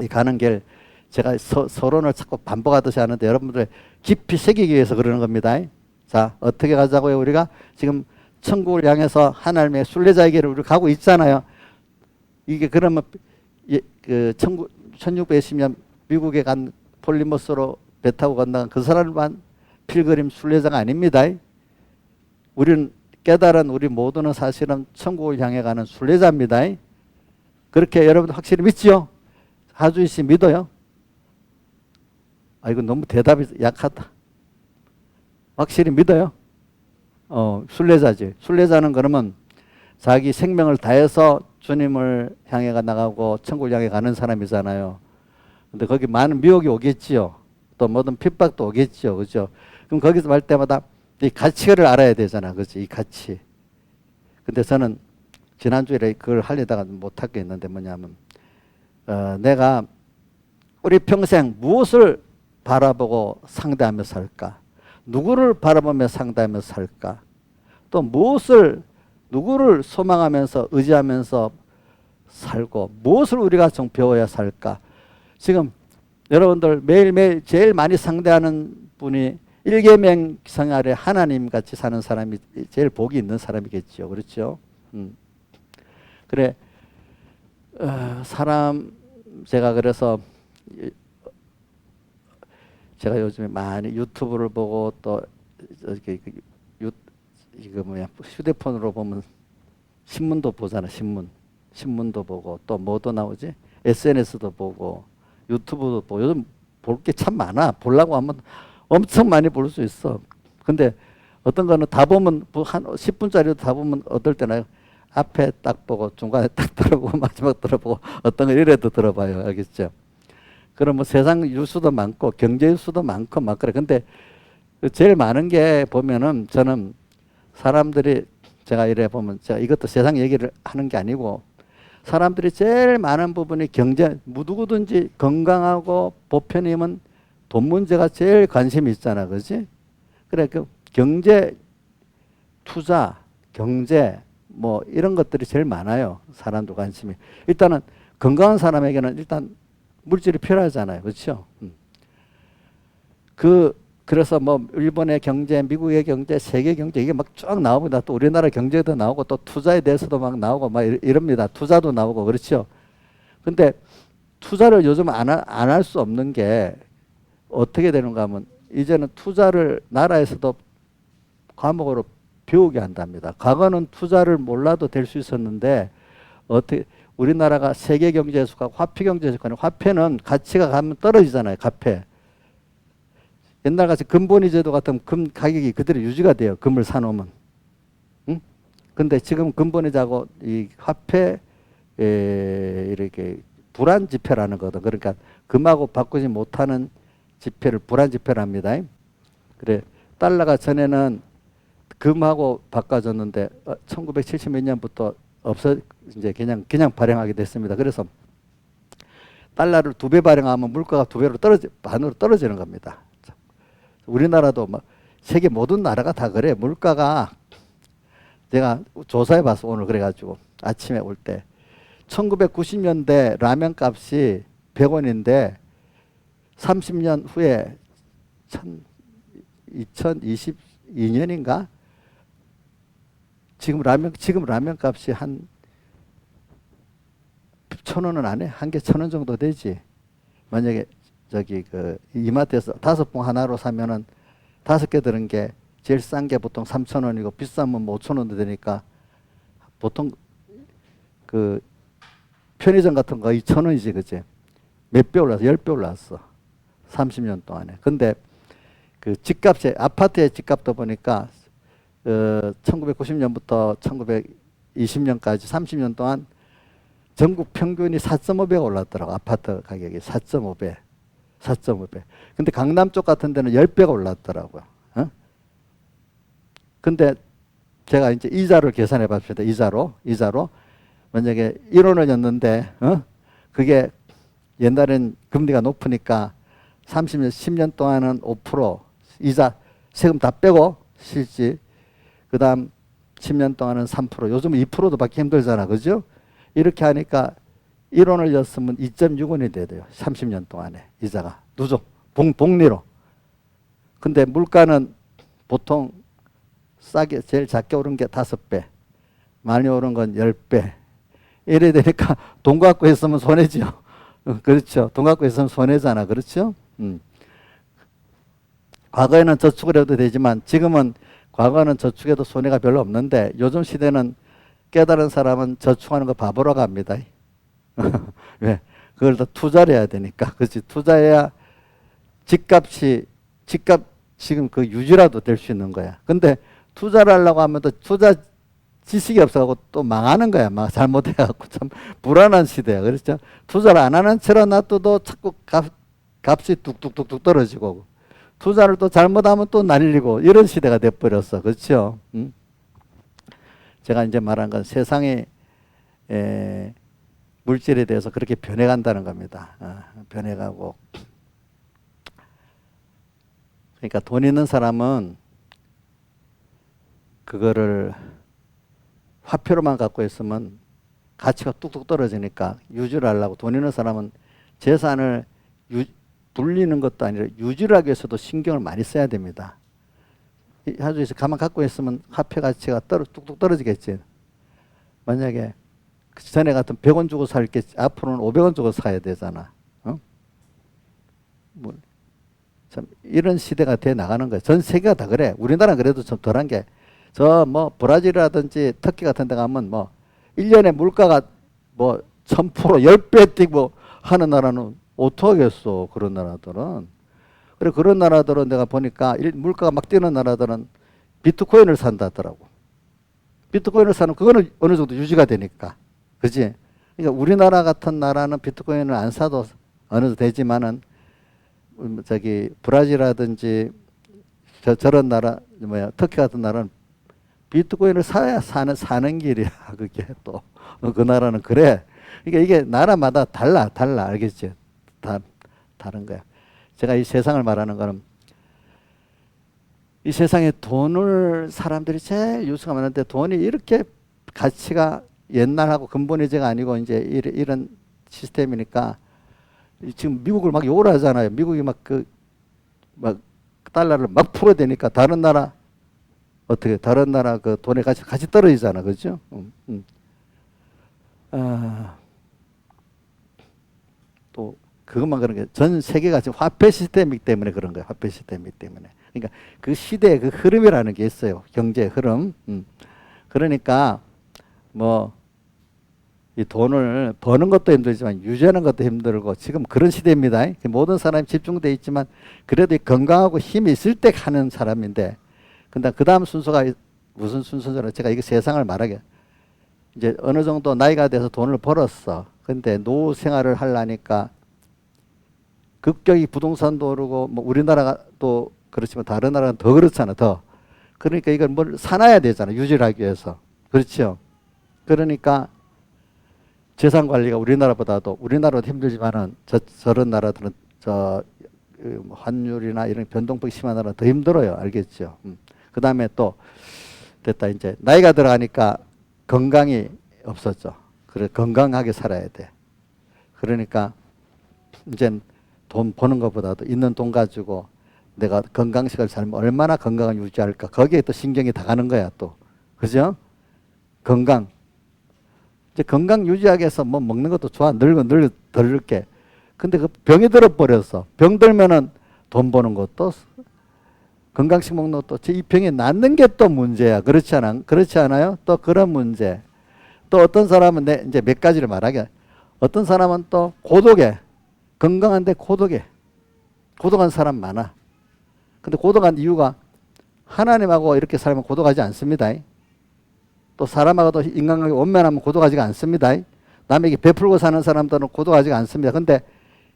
이 가는 길 제가 서론을 자꾸 반복하듯이 하는데 여러분들 깊이 새기기 위해서 그러는 겁니다. 자, 어떻게 가자고요? 우리가 지금 천국을 향해서 하나님의 순례자의 길을 우리 가고 있잖아요. 이게 그러면 그 1620년 미국에 간 폴리머스로 배 타고 건너간 그 사람만 필그림 순례자가 아닙니다. 우리는 깨달은 우리 모두는 사실은 천국을 향해 가는 순례자입니다. 그렇게 여러분 확실히 믿지요? 하주희 씨 믿어요? 아, 이거 너무 대답이 약하다. 확실히 믿어요? 순례자지. 순례자는 그러면 자기 생명을 다해서 주님을 향해 나가고 천국을 향해 가는 사람이잖아요. 근데 거기 많은 미혹이 오겠지요. 또 모든 핍박도 오겠지요. 그죠? 그럼 거기서 말 때마다 이 가치를 알아야 되잖아. 그렇지? 이 가치. 근데 저는 지난주에 그걸 하려다가 못하게 했는데 뭐냐면, 내가 우리 평생 무엇을 바라보고 상대하며 살까? 누구를 바라보며 상대하며 살까? 또 누구를 소망하면서 의지하면서 살고 무엇을 우리가 좀 배워야 살까? 지금 여러분들 매일매일 제일 많이 상대하는 분이 일계명상 아래 하나님 같이 사는 사람이 제일 복이 있는 사람이겠죠. 그렇죠? 그래, 제가 그래서 제가 요즘에 많이 유튜브를 보고 또 휴대폰으로 보면 신문도 보잖아. 신문도 보고 또 뭐도 나오지? SNS도 보고 유튜브도 보고 요즘 볼 게 참 많아. 보려고 하면 엄청 많이 볼 수 있어. 근데 어떤 거는 다 보면 한 10분짜리도 다 보면 어떨 때나 앞에 딱 보고 중간에 딱 들어보고 마지막 들어보고 어떤 거 이래도 들어봐요. 알겠죠? 그럼 뭐 세상 뉴스도 많고 경제 뉴스도 많고 막 그래. 근데 제일 많은 게 보면은 저는 사람들이 제가 이래 보면 제가 이것도 세상 얘기를 하는 게 아니고 사람들이 제일 많은 부분이 경제, 누구든지 건강하고 보편이면 돈 문제가 제일 관심이 있잖아. 그지? 그래, 그 경제, 투자, 경제, 뭐 이런 것들이 제일 많아요. 사람들 관심이. 일단은 건강한 사람에게는 일단 물질이 필요하잖아요. 그렇죠? 그래서 뭐 일본의 경제, 미국의 경제, 세계 경제 이게 막 쫙 나옵니다. 또 우리나라 경제도 나오고 또 투자에 대해서도 막 나오고 막 이럽니다. 투자도 나오고 그렇죠. 근데 투자를 요즘 안 할 수 없는 게 어떻게 되는가 하면 이제는 투자를 나라에서도 과목으로 배우게 한답니다. 과거는 투자를 몰라도 될 수 있었는데 어떻게 우리나라가 세계 경제에 속하고 화폐 경제에 속하는 화폐는 가치가 가면 떨어지잖아요. 화폐. 옛날같이 금본위 제도 같으면 금 가격이 그대로 유지가 돼요. 금을 사놓으면. 응? 근데 지금 금본위자고 이 화폐 이렇게 불안 지폐라는 거거든. 그러니까 금하고 바꾸지 못하는 지폐를 불안 지폐를 합니다. 그래 달러가 전에는 금하고 바꿔줬는데 1970 몇 년부터 이제 그냥 발행하게 됐습니다. 그래서 달러를 2배 발행하면 물가가 2배로 반으로 떨어지는 겁니다. 우리나라도 뭐 세계 모든 나라가 다 그래. 물가가 제가 조사해 봤어 오늘. 그래가지고 아침에 올 때 1990년대 라면 값이 100원인데 30년 후에 2022년인가 지금 라면 값이 한 1,000원은 안 해. 한 개 1,000원 정도 되지. 만약에 저기 그 이마트에서 5봉 하나로 사면은 5개 들은 게 제일 싼 게 보통 3,000원이고 비싸면 뭐 5,000원도 되니까 보통 그 편의점 같은 거 2,000원이지, 그치? 몇 배 올랐어? 10배 올랐어. 30년 동안에. 근데 그 집값이 아파트의 집값도 보니까 1990년부터 1920년까지 30년 동안 전국 평균이 4.5배가 올랐더라고. 아파트 가격이 4.5배. 4.5배. 근데 강남 쪽 같은 데는 10배가 올랐더라고요. 어? 근데 제가 이제 이자를 계산해 봤습니다. 이자로. 만약에 1원을 냈는데, 그게 옛날엔 금리가 높으니까 30년, 10년 동안은 5% 이자, 세금 다 빼고 실지. 그 다음 10년 동안은 3%. 요즘은 2%도 받기 힘들잖아. 그죠? 이렇게 하니까 1원을 였으면 2.6원이 돼요. 30년 동안에 이자가 누적 복리로. 근데 물가는 보통 싸게 제일 작게 오른 게 5배, 많이 오른 건 10배. 이래 되니까 돈 갖고 있으면 손해지요. 그렇죠. 돈 갖고 있으면 손해잖아. 그렇죠? 과거에는 저축을 해도 되지만 지금은 과거는 저축해도 손해가 별로 없는데 요즘 시대는 깨달은 사람은 저축하는 거 바보라고 합니다. 왜? 그걸 다 투자를 해야 되니까. 그렇지. 투자해야 집값 지금 그 유지라도 될 수 있는 거야. 근데 투자를 하려고 하면 또 투자 지식이 없어갖고 또 망하는 거야. 막 잘못해갖고 참 불안한 시대야. 그렇죠. 투자를 안 하는 채로 놔둬도 자꾸 값이 뚝뚝뚝뚝 떨어지고 투자를 또 잘못하면 또 날리고 이런 시대가 돼버렸어. 그렇죠. 제가 이제 말한 건 세상의 물질에 대해서 그렇게 변해간다는 겁니다. 변해가고. 그러니까 돈 있는 사람은 그거를 화폐로만 갖고 있으면 가치가 뚝뚝 떨어지니까 유지를 하려고 돈 있는 사람은 재산을 불리는 것도 아니라 유지를 하기 위해서도 신경을 많이 써야 됩니다. 아주 가만 갖고 있으면 화폐 가치가 뚝뚝 떨어지겠지. 만약에 전에 같은 100원 주고 살 게 앞으로는 500원 주고 사야 되잖아. 뭐 참 이런 시대가 돼 나가는 거야. 전 세계가 다 그래. 우리나라는 그래도 좀 덜한 게 저 뭐 브라질이라든지 터키 같은 데 가면 뭐 1년에 물가가 뭐 1000% 10배 뛰고 하는 나라는 어떡하겠어. 그런 나라들은. 그래 그런 나라들은 내가 보니까 물가가 막 뛰는 나라들은 비트코인을 산다더라고. 비트코인을 사는 그거는 어느 정도 유지가 되니까. 그지? 그러니까 우리나라 같은 나라는 비트코인을 안 사도 어느 정도 되지만은 저기 브라질이라든지 저런 나라 터키 같은 나라는 비트코인을 사야 사는 길이야. 그게 또 그 나라는 그래. 그러니까 이게 나라마다 달라 알겠지? 다 다른 거야. 제가 이 세상을 말하는 거는 이 세상에 돈을 사람들이 제일 유수가 많은데 돈이 이렇게 가치가 옛날하고 근본이제가 아니고 이제 이런 시스템이니까 지금 미국을 막 욕을 하잖아요. 미국이 막 달러를 막 풀어대니까 다른 나라 다른 나라 그 돈의 가치 같이 떨어지잖아, 그렇죠? 또 그것만 그런 게 전 세계가 지금 화폐 시스템이기 때문에 그런 거예요. 화폐 시스템이기 때문에. 그러니까 그 시대의 그 흐름이라는 게 있어요. 경제의 흐름. 그러니까 뭐 이 돈을 버는 것도 힘들지만 유지하는 것도 힘들고 지금 그런 시대입니다. 모든 사람이 집중돼 있지만 그래도 건강하고 힘이 있을 때 하는 사람인데, 근데 그 다음 순서가 무슨 순서잖아요. 제가 이거 세상을 말하게 이제 어느 정도 나이가 돼서 돈을 벌었어. 근데 노후 생활을 하려니까 급격히 부동산도 오르고 뭐 우리나라가 또 그렇지만 다른 나라는 더 그렇잖아. 더 그러니까 이걸 뭘 사놔야 되잖아. 유지를 하기 위해서. 그렇죠. 그러니까 재산 관리가 우리나라보다도 힘들지만은 저런 나라들은 환율이나 이런 변동폭이 심한 나라는 더 힘들어요. 알겠죠? 그 다음에 또 됐다. 이제 나이가 들어가니까 건강이 없었죠. 그래 건강하게 살아야 돼. 그러니까 이제 돈 버는 것보다도 있는 돈 가지고 내가 건강식을 살면 얼마나 건강을 유지할까. 거기에 또 신경이 다 가는 거야 또. 그죠? 건강. 이제 건강 유지하기 위해서 뭐 먹는 것도 좋아. 늙어 덜 늙게. 근데 그 병이 들어버렸어. 병 들면은 돈 버는 것도 건강식 먹는 것도 이 병이 낫는 게 또 문제야. 그렇지 않아요? 또 그런 문제. 또 어떤 사람은 이제 몇 가지를 말하게. 어떤 사람은 또 고독해. 건강한데 고독해. 고독한 사람 많아. 근데 고독한 이유가 하나님하고 이렇게 살면 고독하지 않습니다. 또 사람하고도 인간관계 원만하면 고독하지가 않습니다. 남에게 베풀고 사는 사람들은 고독하지가 않습니다. 근데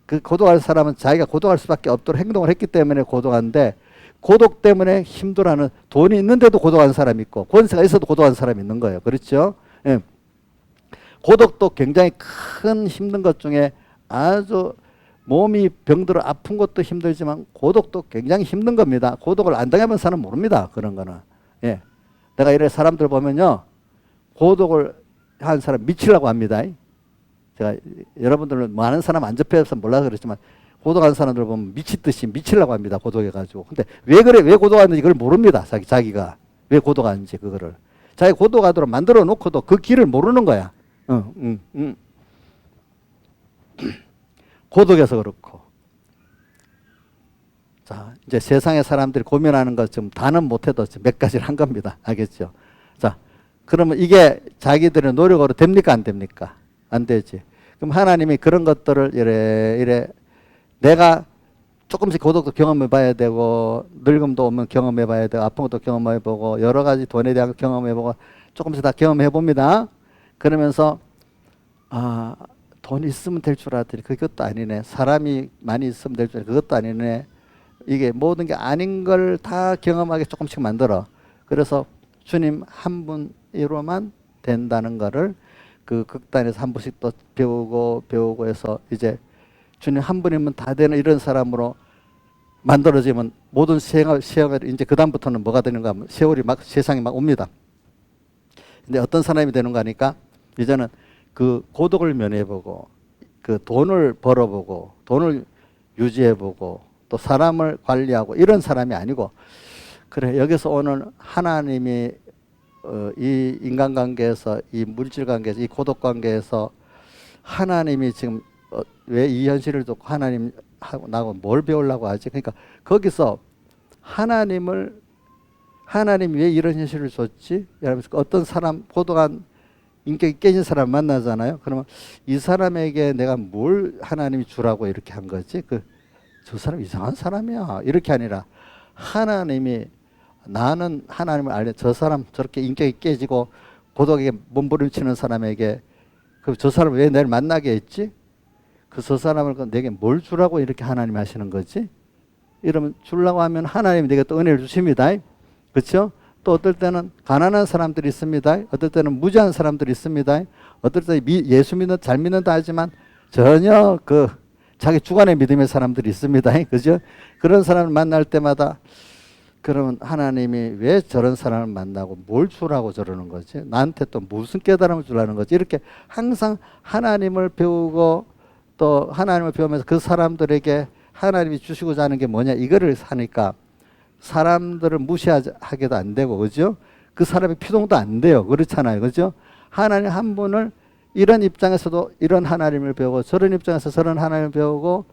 그 고독할 사람은 자기가 고독할 수밖에 없도록 행동을 했기 때문에 고독한데, 고독 때문에 힘들어하는, 돈이 있는데도 고독한 사람이 있고 권세가 있어도 고독한 사람이 있는 거예요. 그렇죠? 예. 고독도 굉장히 큰 힘든 것 중에 아주 몸이 병들어 아픈 것도 힘들지만 고독도 굉장히 힘든 겁니다. 고독을 안 당해본 사람은 모릅니다. 그런 거는. 예. 내가 이래 사람들 보면요. 고독을 한 사람 미치려고 합니다. 제가 여러분들은 많은 사람 안 접해서 몰라서 그렇지만 고독한 사람들 보면 미치듯이 미치려고 합니다. 고독해가지고. 근데 왜 그래? 왜 고독하는지 그걸 모릅니다. 자기가. 왜 고독하는지 그거를. 자기 고독하도록 만들어 놓고도 그 길을 모르는 거야. 고독해서 그렇고. 자, 이제 세상의 사람들이 고민하는 것 좀 다는 못해도 몇 가지를 한 겁니다. 알겠죠? 자, 그러면 이게 자기들의 노력으로 됩니까? 안 됩니까? 안 되지. 그럼 하나님이 그런 것들을 이래 내가 조금씩 고독도 경험해 봐야 되고, 늙음도 오면 경험해 봐야 되고, 아픈 것도 경험해 보고, 여러 가지 돈에 대한 경험해 보고, 조금씩 다 경험해 봅니다. 그러면서 돈 있으면 될 줄 알았더니 그것도 아니네. 사람이 많이 있으면 될 줄 알았더니 그것도 아니네. 이게 모든 게 아닌 걸 다 경험하게 조금씩 만들어. 그래서 주님 한 분으로만 된다는 거를 그 극단에서 한 분씩 또 배우고 해서 이제 주님 한 분이면 다 되는 이런 사람으로 만들어지면 모든 세상을 이제 그 다음부터는 뭐가 되는가 하면 세월이 막 세상이 막 옵니다. 근데 어떤 사람이 되는가 하니까 이제는 그 고독을 면해보고 그 돈을 벌어보고 돈을 유지해보고 또 사람을 관리하고 이런 사람이 아니고, 그래 여기서 오늘 하나님이 이 인간관계에서 이 물질관계에서 이 고독관계에서 하나님이 지금 왜 이 현실을 듣고 하나님 나하고 뭘 배우려고 하지? 그러니까 거기서 하나님이 왜 이런 현실을 줬지? 여러분 어떤 사람 고독한 인격이 깨진 사람 만나잖아요. 그러면 이 사람에게 내가 뭘 하나님이 주라고 이렇게 한 거지? 저 사람 이상한 사람이야. 이렇게 아니라 하나님이 나는 하나님을 알려 저 사람 저렇게 인격이 깨지고 고독에게 몸부림치는 사람에게 저 사람 왜 내를 만나게 했지? 저 사람을 내게 뭘 주라고 이렇게 하나님이 하시는 거지? 이러면 주려고 하면 하나님이 내게 또 은혜를 주십니다. 그렇죠? 또 어떨 때는 가난한 사람들이 있습니다. 어떨 때는 무지한 사람들이 있습니다. 어떨 때는 예수 잘 믿는다 하지만 전혀 자기 주관의 믿음의 사람들이 있습니다. 그죠? 그런 사람을 만날 때마다 그러면 하나님이 왜 저런 사람을 만나고 뭘 주라고 저러는 거지? 나한테 또 무슨 깨달음을 주라는 거지? 이렇게 항상 하나님을 배우고 또 하나님을 배우면서 그 사람들에게 하나님이 주시고자 하는 게 뭐냐 이거를 사니까 사람들을 무시하게도 안 되고, 그죠? 그 사람의 피동도 안 돼요. 그렇잖아요. 그죠? 하나님 한 분을 이런 입장에서도 이런 하나님을 배우고 저런 입장에서 저런 하나님을 배우고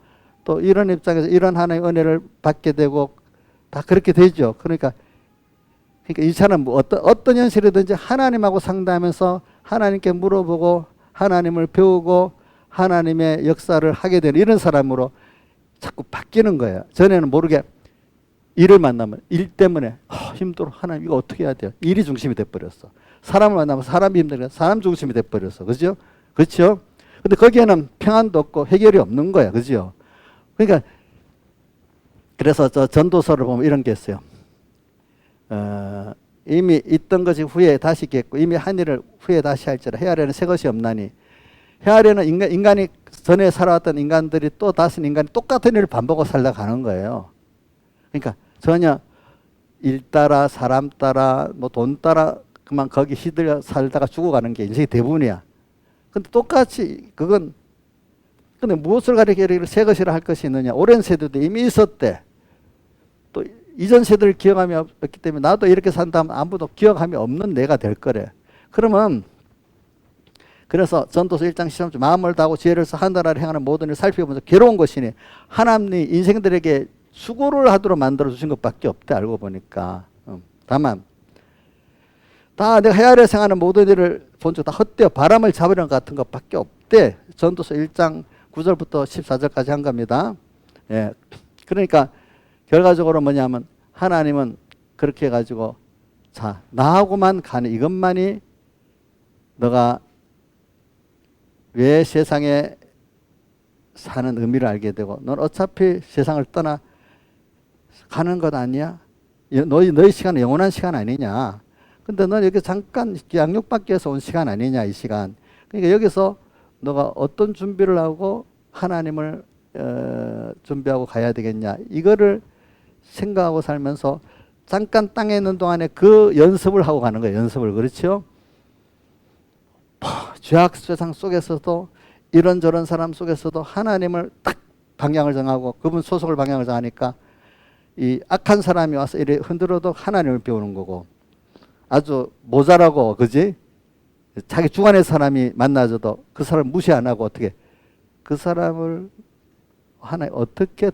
또 이런 입장에서 이런 하나님의 은혜를 받게 되고 다 그렇게 되죠. 그러니까 이 차는 뭐 어떤 현실이든지 하나님하고 상담하면서 하나님께 물어보고 하나님을 배우고 하나님의 역사를 하게 되는 이런 사람으로 자꾸 바뀌는 거예요. 전에는 모르게 일을 만나면 일 때문에 힘들어. 하나님 이거 어떻게 해야 돼요? 일이 중심이 돼버렸어. 사람을 만나면 사람이 힘들어. 사람 중심이 돼버렸어. 그죠? 그렇죠? 근데 거기에는 평안도 없고 해결이 없는 거야. 그죠? 그러니까 그래서 저 전도서를 보면 이런 게 있어요. 이미 있던 것이 후에 다시 있겠고 이미 한 일을 후에 다시 할지라 헤아려는 새 것이 없나니. 헤아려는 인간이 전에 살아왔던 인간들이 또 다른 인간이 똑같은 일을 반복하고 살다 가는 거예요. 그러니까 전혀 일 따라 사람 따라 뭐 돈 따라 그만 거기 시들려 살다가 죽어가는 게 인생의 대부분이야. 근데 똑같이 그건 근데 무엇을 가리켜 새 것이라 할 것이 있느냐. 오랜 세대도 이미 있었대. 또 이전 세대를 기억함이 없기 때문에 나도 이렇게 산다면 아무도 기억함이 없는 내가 될 거래. 그러면 그래서 전도서 1장 13절 마음을 다하고 지혜를 써 하늘나라를 행하는 모든 일을 살펴보면서 괴로운 것이니 하나님이 인생들에게 수고를 하도록 만들어 주신 것밖에 없대. 알고 보니까. 다만 다 내가 헤아려 생하는 모든 일을 본 적 다 헛되어 바람을 잡으려는 것 같은 것밖에 없대. 전도서 1장 9절부터 14절까지 한 겁니다. 예. 그러니까 결과적으로 뭐냐면 하나님은 그렇게 해가지고 자 나하고만 가는 이것만이 너가 왜 세상에 사는 의미를 알게 되고 넌 어차피 세상을 떠나 가는 것 아니야? 너희 시간은 영원한 시간 아니냐? 근데 넌 여기 잠깐 양육받기 위해서 온 시간 아니냐 이 시간. 그러니까 여기서 너가 어떤 준비를 하고 하나님을 준비하고 가야 되겠냐 이거를 생각하고 살면서 잠깐 땅에 있는 동안에 그 연습을 하고 가는 거예요. 연습을. 그렇죠? 죄악 세상 속에서도 이런저런 사람 속에서도 하나님을 딱 방향을 정하고 그분 소속을 방향을 정하니까 이 악한 사람이 와서 이래 흔들어도 하나님을 배우는 거고 아주 모자라고 그지? 자기 주관의 사람이 만나줘도 그 사람을 무시 안 하고 어떻게 그 사람을 하나님 어떻게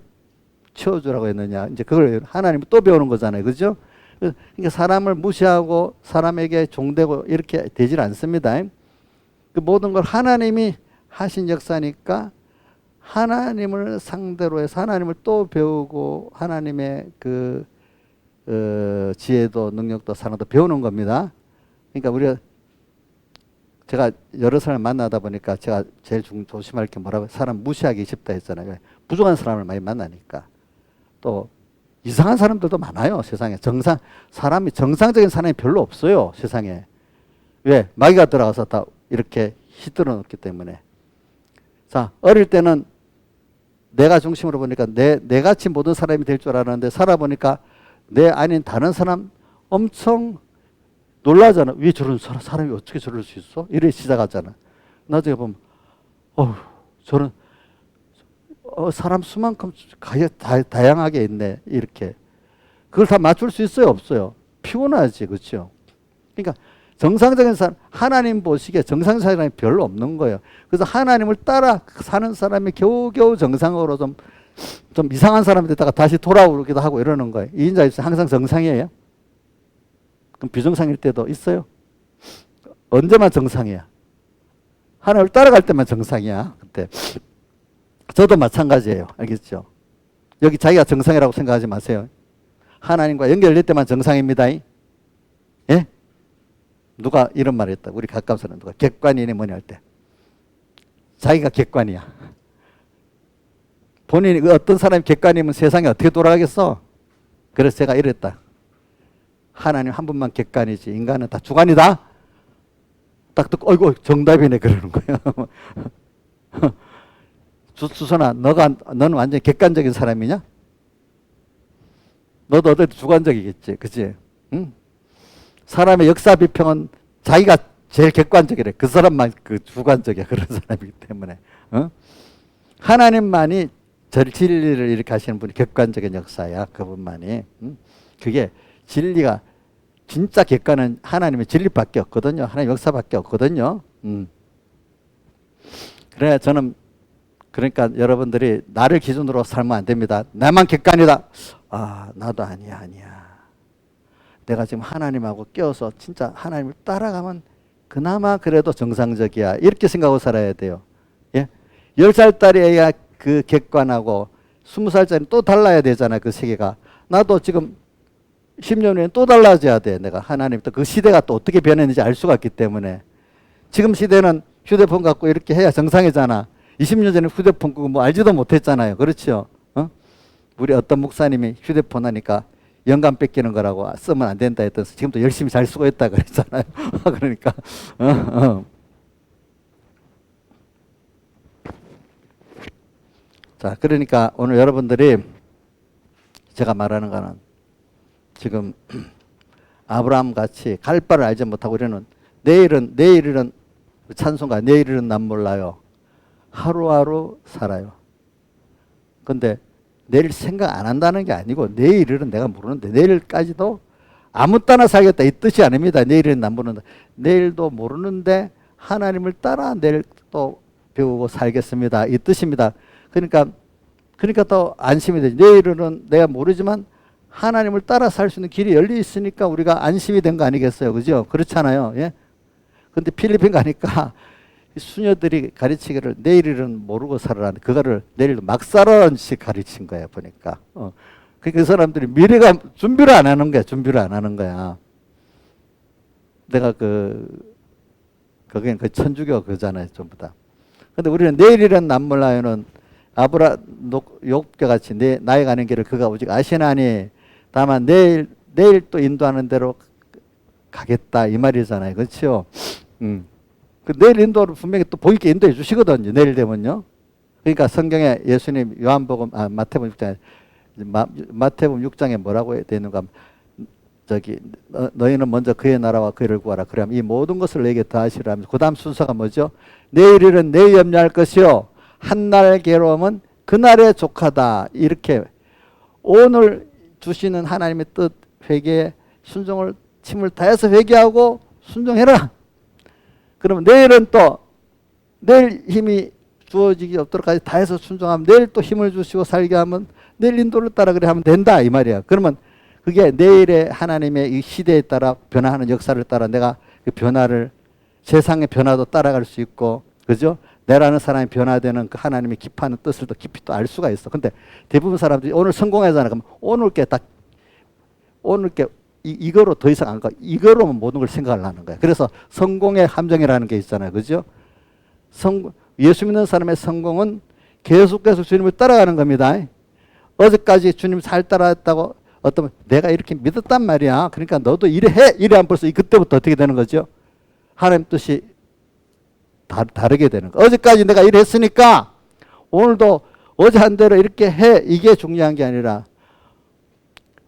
채워주라고 했느냐 이제 그걸 하나님 또 배우는 거잖아요. 그죠? 그러니까 사람을 무시하고 사람에게 종되고 이렇게 되질 않습니다. 그 모든 걸 하나님이 하신 역사니까 하나님을 상대로 해서 하나님을 또 배우고 하나님의 그 지혜도 능력도 사랑도 배우는 겁니다. 그러니까 우리가 제가 여러 사람을 만나다 보니까 제가 제일 조심할 게 뭐라고 사람 무시하기 쉽다 했잖아요. 부족한 사람을 많이 만나니까 또 이상한 사람들도 많아요. 세상에 사람이 정상적인 사람이 별로 없어요. 세상에. 왜? 마귀가 들어가서 다 이렇게 휘둘러 놓기 때문에. 자, 어릴 때는 내가 중심으로 보니까 내같이 모든 사람이 될 줄 알았는데 살아보니까 내 아닌 다른 사람 엄청 놀라잖아. 왜 저런 사람이 어떻게 저럴 수 있어? 이래 시작하잖아. 나중에 보면 저런 사람 수만큼 다양하게 있네. 이렇게. 그걸 다 맞출 수 있어요? 없어요? 피곤하지. 그렇죠? 그러니까 정상적인 사람, 하나님 보시기에 정상적인 사람이 별로 없는 거예요. 그래서 하나님을 따라 사는 사람이 겨우겨우 정상으로 좀 이상한 사람이 됐다가 다시 돌아오기도 하고 이러는 거예요. 이인자 입장 항상 정상이에요? 그럼 비정상일 때도 있어요? 언제만 정상이야? 하나님을 따라갈 때만 정상이야. 그때. 저도 마찬가지예요. 알겠죠? 여기 자기가 정상이라고 생각하지 마세요. 하나님과 연결될 때만 정상입니다. 예? 누가 이런 말을 했다. 우리 가까운 사람 누가 객관이니 뭐니 할 때. 자기가 객관이야. 본인이 어떤 사람이 객관이면 세상이 어떻게 돌아가겠어? 그래서 제가 이랬다. 하나님 한 분만 객관이지 인간은 다 주관이다. 딱 듣고 어이구 정답이네 그러는 거예요. 주선아 너는 완전히 객관적인 사람이냐? 너도 어디 주관적이겠지, 그치? 응? 사람의 역사 비평은 자기가 제일 객관적이래. 그 사람만 그 주관적이야. 그런 사람이기 때문에. 어? 하나님만이 진리를 이렇게 하시는 분이 객관적인 역사야. 그분만이. 응? 그게 진리가 진짜 객관은 하나님의 진리밖에 없거든요. 하나님 역사밖에 없거든요. 그래 저는 그러니까 여러분들이 나를 기준으로 살면 안 됩니다. 나만 객관이다. 아 나도 아니야. 내가 지금 하나님하고 껴서 진짜 하나님을 따라가면 그나마 그래도 정상적이야. 이렇게 생각하고 살아야 돼요. 예? 10살짜리 애가 그 객관하고 20살짜리는 또 달라야 되잖아요. 그 세계가. 나도 지금 10년 후에는 또 달라져야 돼. 내가 하나님 또 그 시대가 또 어떻게 변했는지 알 수가 있기 때문에. 지금 시대는 휴대폰 갖고 이렇게 해야 정상이잖아. 20년 전에 휴대폰 그거 뭐 알지도 못했잖아요. 그렇죠? 어? 우리 어떤 목사님이 휴대폰 하니까 영감 뺏기는 거라고 쓰면 안 된다 했던 지금도 열심히 잘 쓰고 있다 그랬잖아요. 그러니까 자 그러니까 오늘 여러분들이 제가 말하는 거는 지금 아브라함 같이 갈 바를 알지 못하고 우리는 내일은 찬송가 내일은 난 몰라요. 하루하루 살아요. 근데 내일 생각 안 한다는 게 아니고 내일은 내가 모르는데 내일까지도 아무 따나 살겠다 이 뜻이 아닙니다. 내일은 난 모른다. 내일도 모르는데 하나님을 따라 내일 또 배우고 살겠습니다. 이 뜻입니다. 그러니까 또 안심이 되지. 내일은 내가 모르지만 하나님을 따라 살 수 있는 길이 열려 있으니까 우리가 안심이 된 거 아니겠어요? 그죠? 그렇잖아요. 예? 근데 필리핀 가니까 수녀들이 가르치기를 내일은 모르고 살아라는 그거를 내일도 막 살아라는 식 가르친 거야 보니까. 그러니까 그 사람들이 미래가 준비를 안 하는 거야. 준비를 안 하는 거야. 내가 거기는 그 천주교 그잖아요. 전부 다. 근데 우리는 내일이란 난 몰라요는 욥과 같이 나의 가는 길을 그가 오직 아시나니 다만 내일 또 인도하는 대로 가겠다 이 말이잖아요. 그렇죠? 그 내일 인도를 분명히 또 보이게 인도해 주시거든요. 내일 되면요. 그러니까 성경에 예수님 요한복음 마태복음 6장에 마태복음 6장에 뭐라고 되는가 너희는 먼저 그의 나라와 그를 구하라. 그러면 이 모든 것을 내게 더하시라 하면서 그 다음 순서가 뭐죠? 내일 일은 내일 염려할 것이요 한날 괴로움은 그날의 족하다. 이렇게 오늘 주시는 하나님의 뜻 회개에 순종을 힘을 다해서 회개하고 순종해라. 그러면 내일은 또 내일 힘이 주어지기 없도록까지 다해서 순종하면 내일 또 힘을 주시고 살게 하면 내일 인도를 따라 그래 하면 된다 이 말이야. 그러면 그게 내일의 하나님의 이 시대에 따라 변화하는 역사를 따라 내가 그 변화를 세상의 변화도 따라갈 수 있고 그죠? 내라는 사람이 변화되는 그 하나님의 깊이하는 뜻을 더 깊이 또 알 수가 있어. 근데 대부분 사람들이 오늘 성공하잖아. 그럼 오늘 게 이거로 더 이상 안 가. 이거로만 모든 걸 생각을 하는 거야. 그래서 성공의 함정이라는 게 있잖아요. 그죠? 예수 믿는 사람의 성공은 계속해서 주님을 따라가는 겁니다. 어제까지 주님 잘 따라했다고 어떤 내가 이렇게 믿었단 말이야. 그러니까 너도 이래 해. 이래 하면 벌써 그때부터 어떻게 되는 거죠? 하나님 뜻이 다르게 되는 거. 어제까지 내가 이래 했으니까 오늘도 어제 한 대로 이렇게 해. 이게 중요한 게 아니라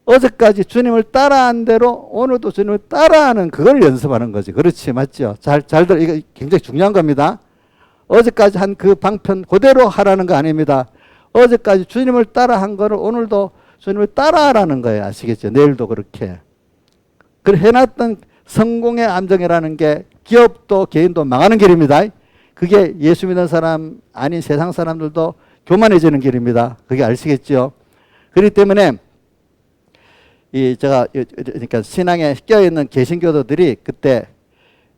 어제까지 주님을 따라한 대로 오늘도 주님을 따라하는 그걸 연습하는 거지. 그렇지. 맞죠? 잘들 이거 굉장히 중요한 겁니다. 어제까지 한 그 방편 그대로 하라는 거 아닙니다. 어제까지 주님을 따라한 거를 오늘도 주님을 따라하라는 거예요. 아시겠죠? 내일도 그렇게. 그래 해놨던 성공의 암정이라는 게 기업도 개인도 망하는 길입니다. 그게 예수 믿는 사람 아닌 세상 사람들도 교만해지는 길입니다. 그게 아시겠죠? 그렇기 때문에 제가 그러니까 신앙에 껴있는 개신교도들이 그때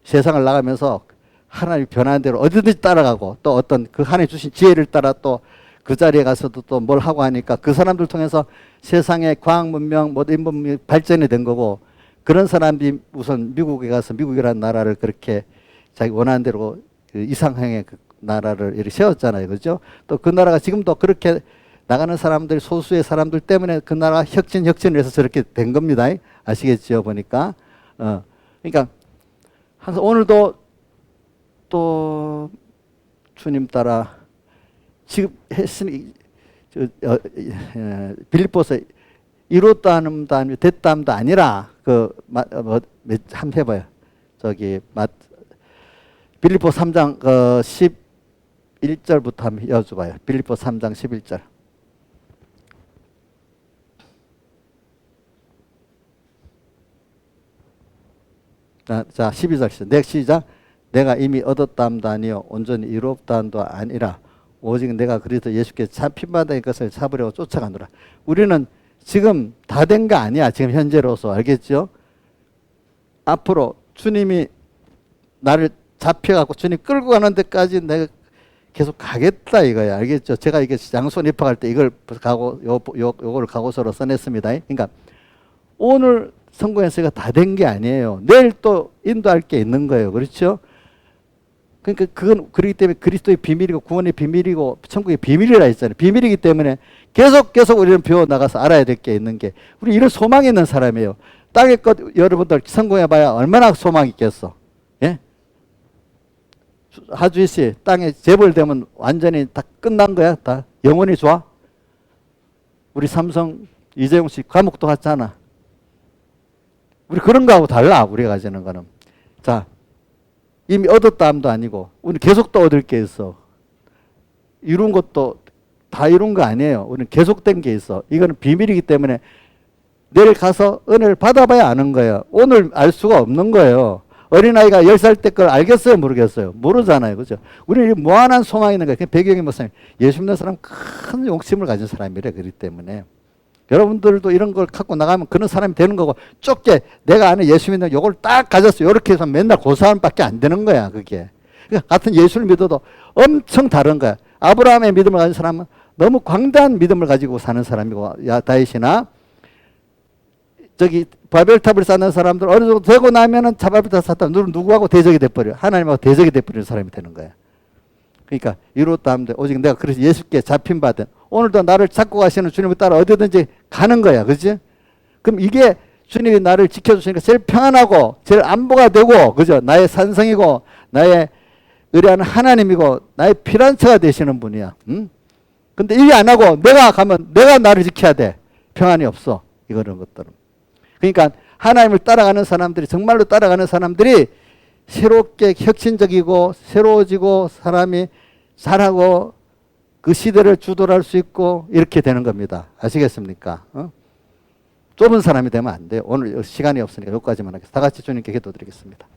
세상을 나가면서 하나님 변하는 대로 어디든지 따라가고 또 어떤 그 하나님 주신 지혜를 따라 또 그 자리에 가서도 또 뭘 하고 하니까 그 사람들 통해서 세상의 과학 문명, 인본 문명이 발전이 된 거고 그런 사람들이 우선 미국에 가서 미국이라는 나라를 그렇게 자기 원하는 대로 그 이상향의 그 나라를 이렇게 세웠잖아요. 그죠? 또 그 나라가 지금도 그렇게 나가는 사람들 소수의 사람들 때문에 그 나라가 혁신을 해서 저렇게 된 겁니다. 아시겠죠? 보니까. 그러니까 항상 오늘도 또 주님 따라 지금 했으니 빌립보서 이뤘다함도 아니고 됐다함도 아니라 한번 해봐요. 빌립보 3장 11절부터 한번 여쭤봐요. 빌립보 3장 11절. 자, 12절 시작. 내가 이미 얻었다함도 아니요 온전히 이루었다함도 아니라 오직 내가 그리스도 예수께 잡힌 바 된 것을 잡으려고 쫓아가노라. 우리는 지금 다 된 거 아니야. 지금 현재로서. 알겠죠? 앞으로 주님이 나를 잡혀갖고 주님 끌고 가는 데까지 내가 계속 가겠다 이거야. 알겠죠? 제가 이게 양손 입학할 때 이걸 요거를 각오서로 써냈습니다. 그러니까 오늘 성공해서가 다 된 게 아니에요. 내일 또 인도할 게 있는 거예요. 그렇죠? 그러니까 그건 그렇기 때문에 그리스도의 비밀이고 구원의 비밀이고 천국의 비밀이라 했잖아요. 비밀이기 때문에 계속 우리는 배워나가서 알아야 될 게 있는 게 우리 이런 소망이 있는 사람이에요. 땅의 것 여러분들 성공해봐야 얼마나 소망이 있겠어. 예? 하주희 씨 땅에 재벌되면 완전히 다 끝난 거야? 다 영원히 좋아? 우리 삼성 이재용 씨 감옥도 갔잖아. 우리 그런 거하고 달라. 우리가 가지는 거는. 자, 이미 얻었다함도 아니고 우리는 계속 또 얻을 게 있어. 이룬 것도 다 이룬 거 아니에요. 우리는 계속된 게 있어. 이거는 비밀이기 때문에 내일 가서 은혜를 받아봐야 아는 거예요. 오늘 알 수가 없는 거예요. 어린아이가 10살 때 걸 알겠어요? 모르겠어요? 모르잖아요. 그죠? 우리는 무한한 소망이 있는 거예요. 배경이 뭐냐면 예수 믿는 사람 큰 욕심을 가진 사람이래. 그렇기 때문에. 여러분들도 이런 걸 갖고 나가면 그런 사람이 되는 거고 좁게 내가 아는 예수 믿는 요걸 딱 가졌어. 이렇게 해서 맨날 고사함밖에 안 되는 거야. 그게. 그러니까 같은 예수를 믿어도 엄청 다른 거야. 아브라함의 믿음을 가진 사람은 너무 광대한 믿음을 가지고 사는 사람이고 다윗이나 바벨탑을 쌓는 사람들 어느 정도 되고 나면은 바벨탑 쌓다 누구하고 대적이 돼버려. 하나님하고 대적이 돼버리는 사람이 되는 거야. 그러니까 이뤘다 하면 돼. 오직 내가 그래서 예수께 잡힌 바든 오늘도 나를 찾고 가시는 주님을 따라 어디든지 가는 거야. 그지? 그럼 이게 주님이 나를 지켜주시니까 제일 평안하고 제일 안보가 되고 그죠? 나의 산성이고 나의 의뢰하는 하나님이고 나의 피난처가 되시는 분이야. 응? 근데 이게 안 하고 내가 가면 내가 나를 지켜야 돼. 평안이 없어. 이런 것들은. 그러니까 하나님을 따라가는 사람들이 정말로 따라가는 사람들이 새롭게 혁신적이고 새로워지고 사람이 잘하고 그 시대를 주도할 수 있고 이렇게 되는 겁니다. 아시겠습니까? 좁은 사람이 되면 안 돼요. 오늘 시간이 없으니까 여기까지만 하겠습니다. 다 같이 주님께 기도드리겠습니다.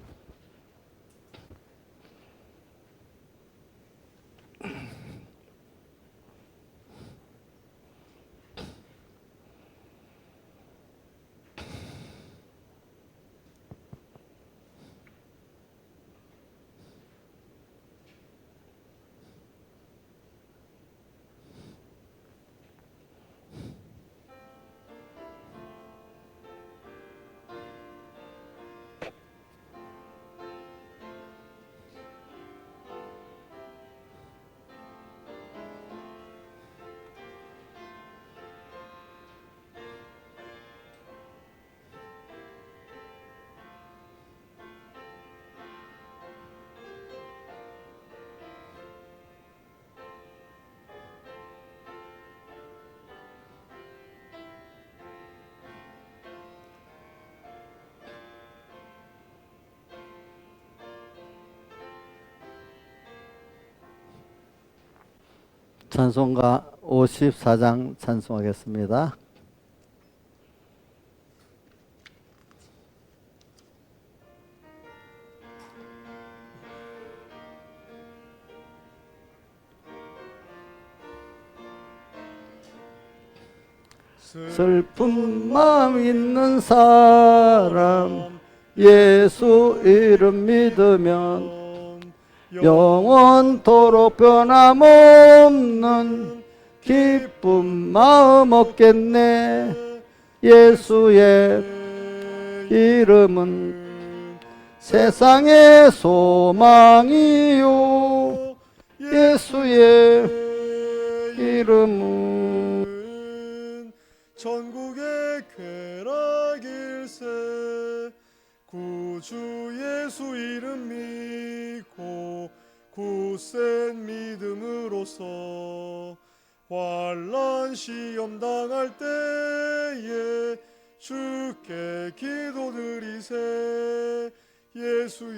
찬송가 54장 찬송하겠습니다. 슬픈 마음 있는 사람 예수 이름 믿으면 영원토록 변함없는 기쁜 마음 얻겠네. 예수의 이름은 세상의 소망이요. 예수의 이름은 천국의 쾌락일세. 구주 예수 이름 믿고 굳센 믿음으로써 환난 시험 당할 때에 주께 기도드리세. 예수의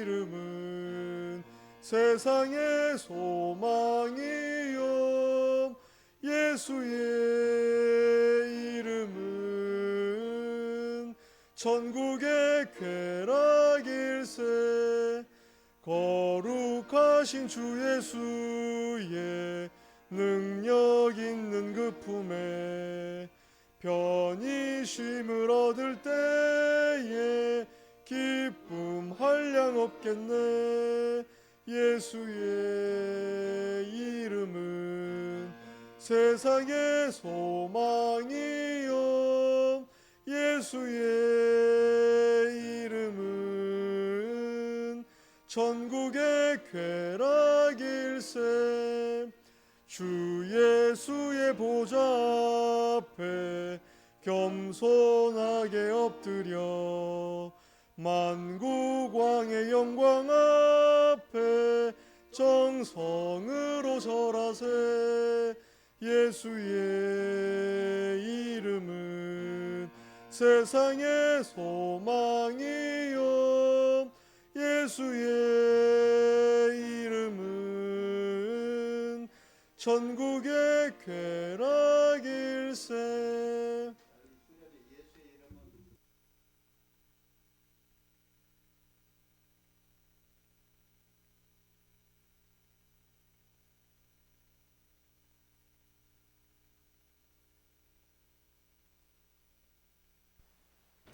이름은 세상의 소망이요, 예수의 이름은 천국의 쾌락일세. 거룩하신 주 예수의 능력 있는 그 품에 편히 쉼을 얻을 때에 기쁨 한량 없겠네. 예수의 이름은 세상의 소망이요, 예수의 이름은 천국의 쾌락일세. 주 예수의 보좌 앞에 겸손하게 엎드려 만국 왕의 영광 앞에 정성으로 절하세. 예수의 이름은 세상의 소망이요, 예수의 이름은 천국의 쾌락일세.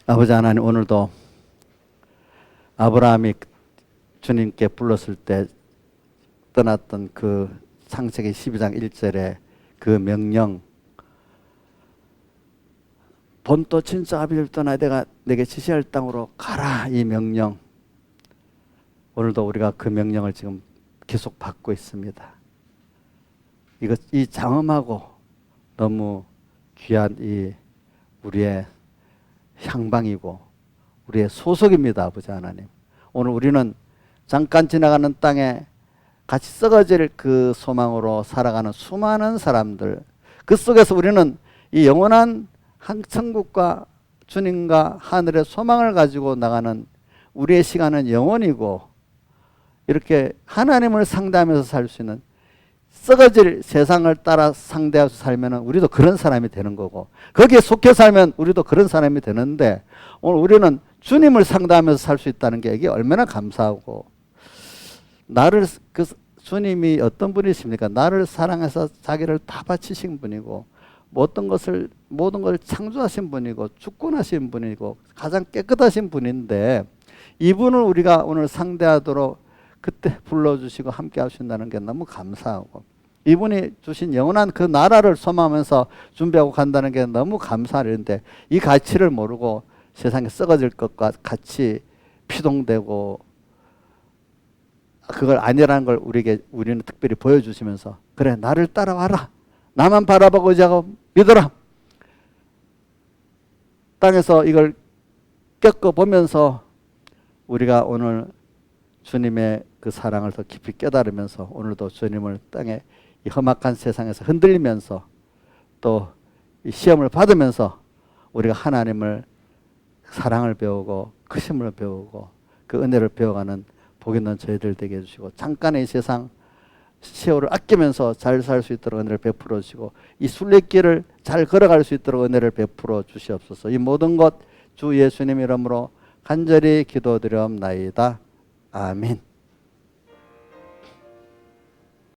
아버지 하나님, 오늘도 아브라함이 주님께 불렀을 때 떠났던 그 창세기 12장 1절의 그 명령, 본토 친척 아비를 떠나 내가 내게 지시할 땅으로 가라, 이 명령, 오늘도 우리가 그 명령을 지금 계속 받고 있습니다. 이 장엄하고 너무 귀한 이 우리의 향방이고 우리의 소속입니다. 아버지 하나님, 오늘 우리는 잠깐 지나가는 땅에 같이 썩어질 그 소망으로 살아가는 수많은 사람들, 그 속에서 우리는 이 영원한 한 천국과 주님과 하늘의 소망을 가지고 나가는 우리의 시간은 영원이고, 이렇게 하나님을 상대하면서 살 수 있는, 썩어질 세상을 따라 상대해서 살면 우리도 그런 사람이 되는 거고, 거기에 속해 살면 우리도 그런 사람이 되는데, 오늘 우리는 주님을 상대하면서 살 수 있다는 게 이게 얼마나 감사하고, 나를, 그 주님이 어떤 분이십니까? 나를 사랑해서 자기를 다 바치신 분이고, 모든 것을 창조하신 분이고, 주권하신 분이고, 가장 깨끗하신 분인데, 이분을 우리가 오늘 상대하도록 그때 불러주시고 함께 하신다는 게 너무 감사하고, 이분이 주신 영원한 그 나라를 소망하면서 준비하고 간다는 게 너무 감사한데, 이 가치를 모르고 세상에 썩어질 것과 같이 피동되고, 그걸 아니라는 걸 우리는 특별히 보여주시면서, 그래, 나를 따라와라, 나만 바라보고 의지하고 믿어라, 땅에서 이걸 겪어보면서 우리가 오늘 주님의 그 사랑을 더 깊이 깨달으면서, 오늘도 주님을 땅에 이 험악한 세상에서 흔들리면서 또 이 시험을 받으면서 우리가 하나님을 사랑을 배우고 크심을 배우고 그 은혜를 배워가는 복 있는 저희들 되게 해주시고, 잠깐의 이 세상 세월을 아끼면서 잘 살 수 있도록 은혜를 베풀어 주시고, 이 순례길을 잘 걸어갈 수 있도록 은혜를 베풀어 주시옵소서. 이 모든 것 주 예수님 이름으로 간절히 기도드리옵나이다. 아멘.